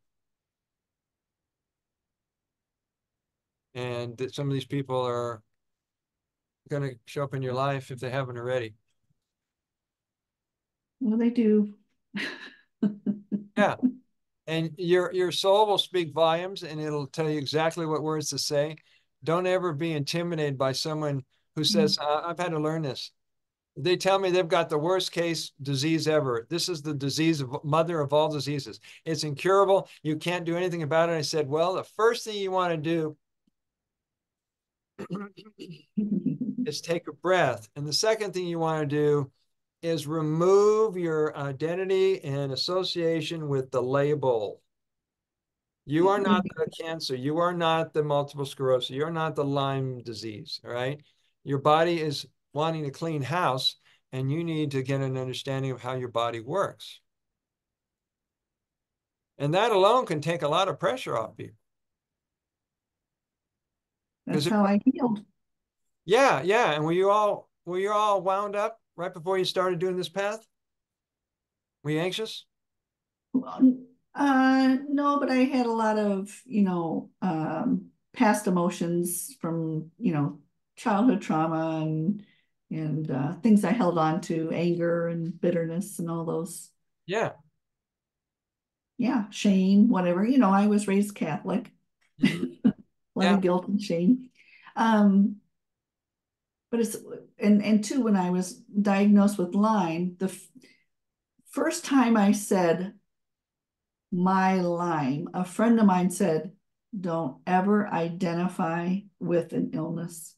And that some of these people are going to show up in your life if they haven't already. Well, they do. Yeah. And your soul will speak volumes and it'll tell you exactly what words to say. Don't ever be intimidated by someone who says, I've had to learn this. They tell me they've got the worst case disease ever. This is the disease of mother of all diseases. It's incurable. You can't do anything about it. I said, well, the first thing you want to do is take a breath. And the second thing you want to do is remove your identity and association with the label. You are not the cancer. You are not the multiple sclerosis. You're not the Lyme disease. All right. Your body is wanting to clean house, and you need to get an understanding of how your body works. And that alone can take a lot of pressure off people. That's how I healed. Yeah, yeah. And were you all wound up right before you started doing this path? Were you anxious? No, but I had a lot of, past emotions from, childhood trauma and things I held on to, anger and bitterness and all those. Yeah. Yeah, shame, whatever. I was raised Catholic. Mhm. A lot Yeah. of guilt and shame. Um, but it's and two, when I was diagnosed with Lyme, the first time I said my Lyme, a friend of mine said, don't ever identify with an illness.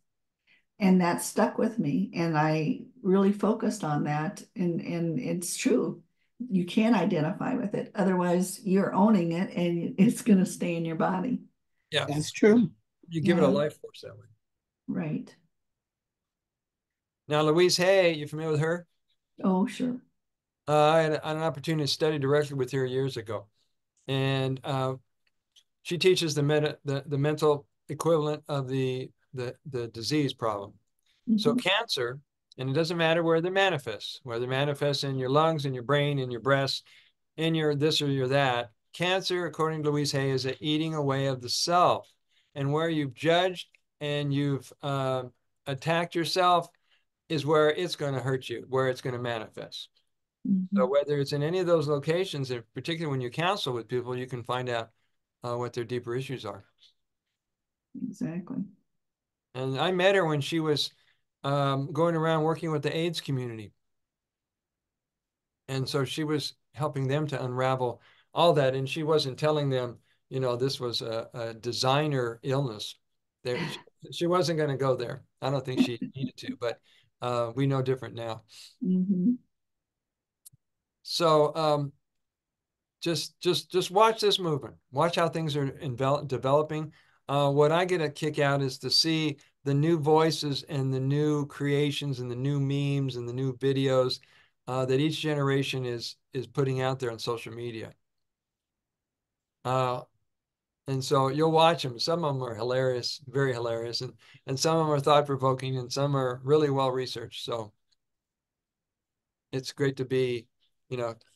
And that stuck with me. And I really focused on that. And it's true. You can't identify with it. Otherwise, you're owning it and it's going to stay in your body. Yeah. That's true. You give it a Yeah, life force that way. right. Now, Louise Hay, you familiar with her? Oh, sure. I had an opportunity to study directly with her years ago. And she teaches the mental equivalent of the disease problem. So Mhm. cancer, and it doesn't matter where they manifest, whether it manifests in your lungs, in your brain, in your breast, in your this or your that. Cancer, according to Louise Hay, is an eating away of the self. And where you've judged and you've attacked yourself is where it's going to hurt you, where it's going to manifest. So Mhm. whether it's in any of those locations, and particularly when you counsel with people, you can find out what their deeper issues are. Exactly. And I met her when she was going around working with the AIDS community. And so she was helping them to unravel all that. And she wasn't telling them, this was a designer illness. There, she wasn't going to go there. I don't think she needed to, but we know different now. Mhm. So just watch this movement. Watch how things are developing. What I get a kick out is to see the new voices and the new creations and the new memes and the new videos that each generation is putting out there on social media. Uh, and so you'll watch them. Some of them are hilarious, very hilarious, and some of them are thought provoking, and some are really well researched. So it's great to be,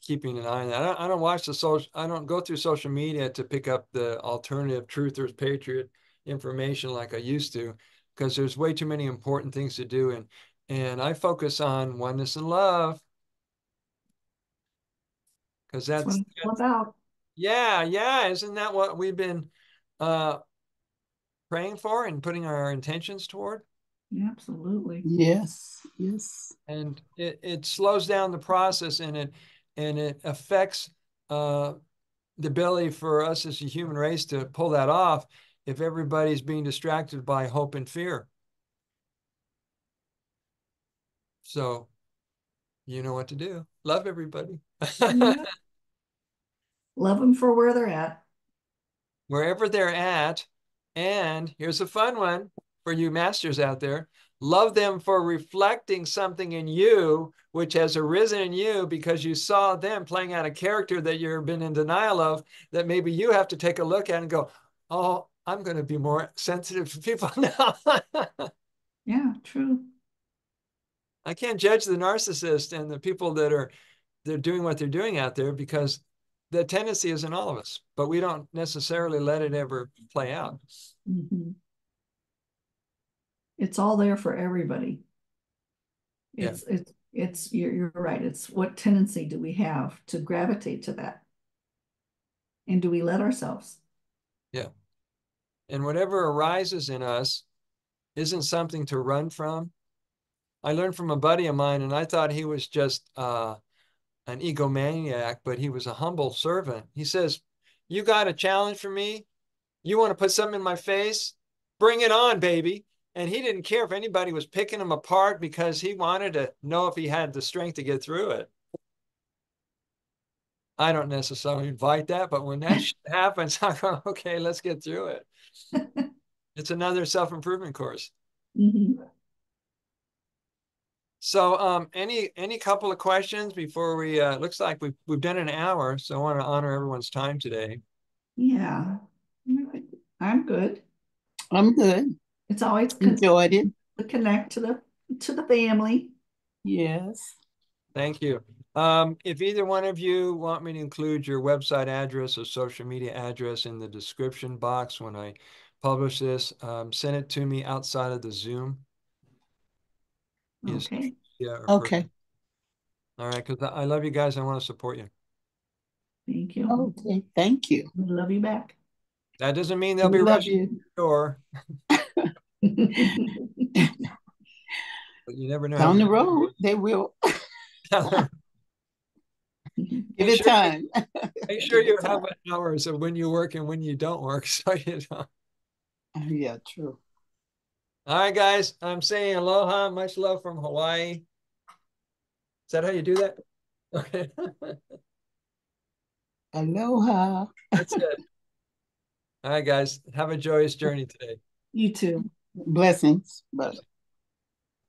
keeping an eye on that. I don't watch the social, I don't go through social media to pick up the alternative truthers, patriot information like I used to, because there's way too many important things to do. And I focus on oneness and love because That's what that's, it's all about. yeah, yeah. Isn't that what we've been uh, praying for and putting our intentions toward? Absolutely. Yes. Yes. And it slows down the process and it affects the ability for us as a human race to pull that off if everybody's being distracted by hope and fear. So you know what to do. Love everybody. Yeah. Love them for where they're at. Wherever they're at. And here's a fun one. for you masters out there. Love them for reflecting something in you, which has arisen in you because you saw them playing out a character that you've been in denial of, that maybe you have to take a look at and go, oh, I'm going to be more sensitive to people now. Yeah, true. I can't judge the narcissist and the people they're doing what they're doing out there, because the tendency is in all of us, but we don't necessarily let it ever play out. Mm-hmm. It's all there for everybody. It's Yeah. you're right. It's what tendency do we have to gravitate to that? And do we let ourselves? Yeah. And whatever arises in us isn't something to run from. I learned from a buddy of mine, and I thought he was just an egomaniac, but he was a humble servant. He says, you got a challenge for me? You want to put something in my face? Bring it on, baby. And he didn't care if anybody was picking him apart, because he wanted to know if he had the strength to get through it. I don't necessarily invite that, but when that shit happens, I go, okay, let's get through it. It's another self-improvement course. Mm-hmm. So any couple of questions before we looks like we've done an hour, so I want to honor everyone's time today. Yeah, I'm good. I'm good. It's always Enjoyed it. to connect to the family. Yes. Thank you. If either one of you want me to include your website address or social media address in the description box when I publish this, send it to me outside of the Zoom. Okay. Yeah. Okay. All right, because I love you guys. I want to support you. Thank you. Okay. Thank you. We love you back. That doesn't mean they'll We be love rushing you. to the door, but you never know how. Down the road, they will. Give it time. Make sure Give you it have time. hours of when you work and when you don't work. So you know. Yeah, true. All right, guys. I'm saying aloha. Much love from Hawaii. Is that how you do that? Okay. Aloha. That's it. All right, guys. Have a joyous journey today. You too. Blessings. Bye.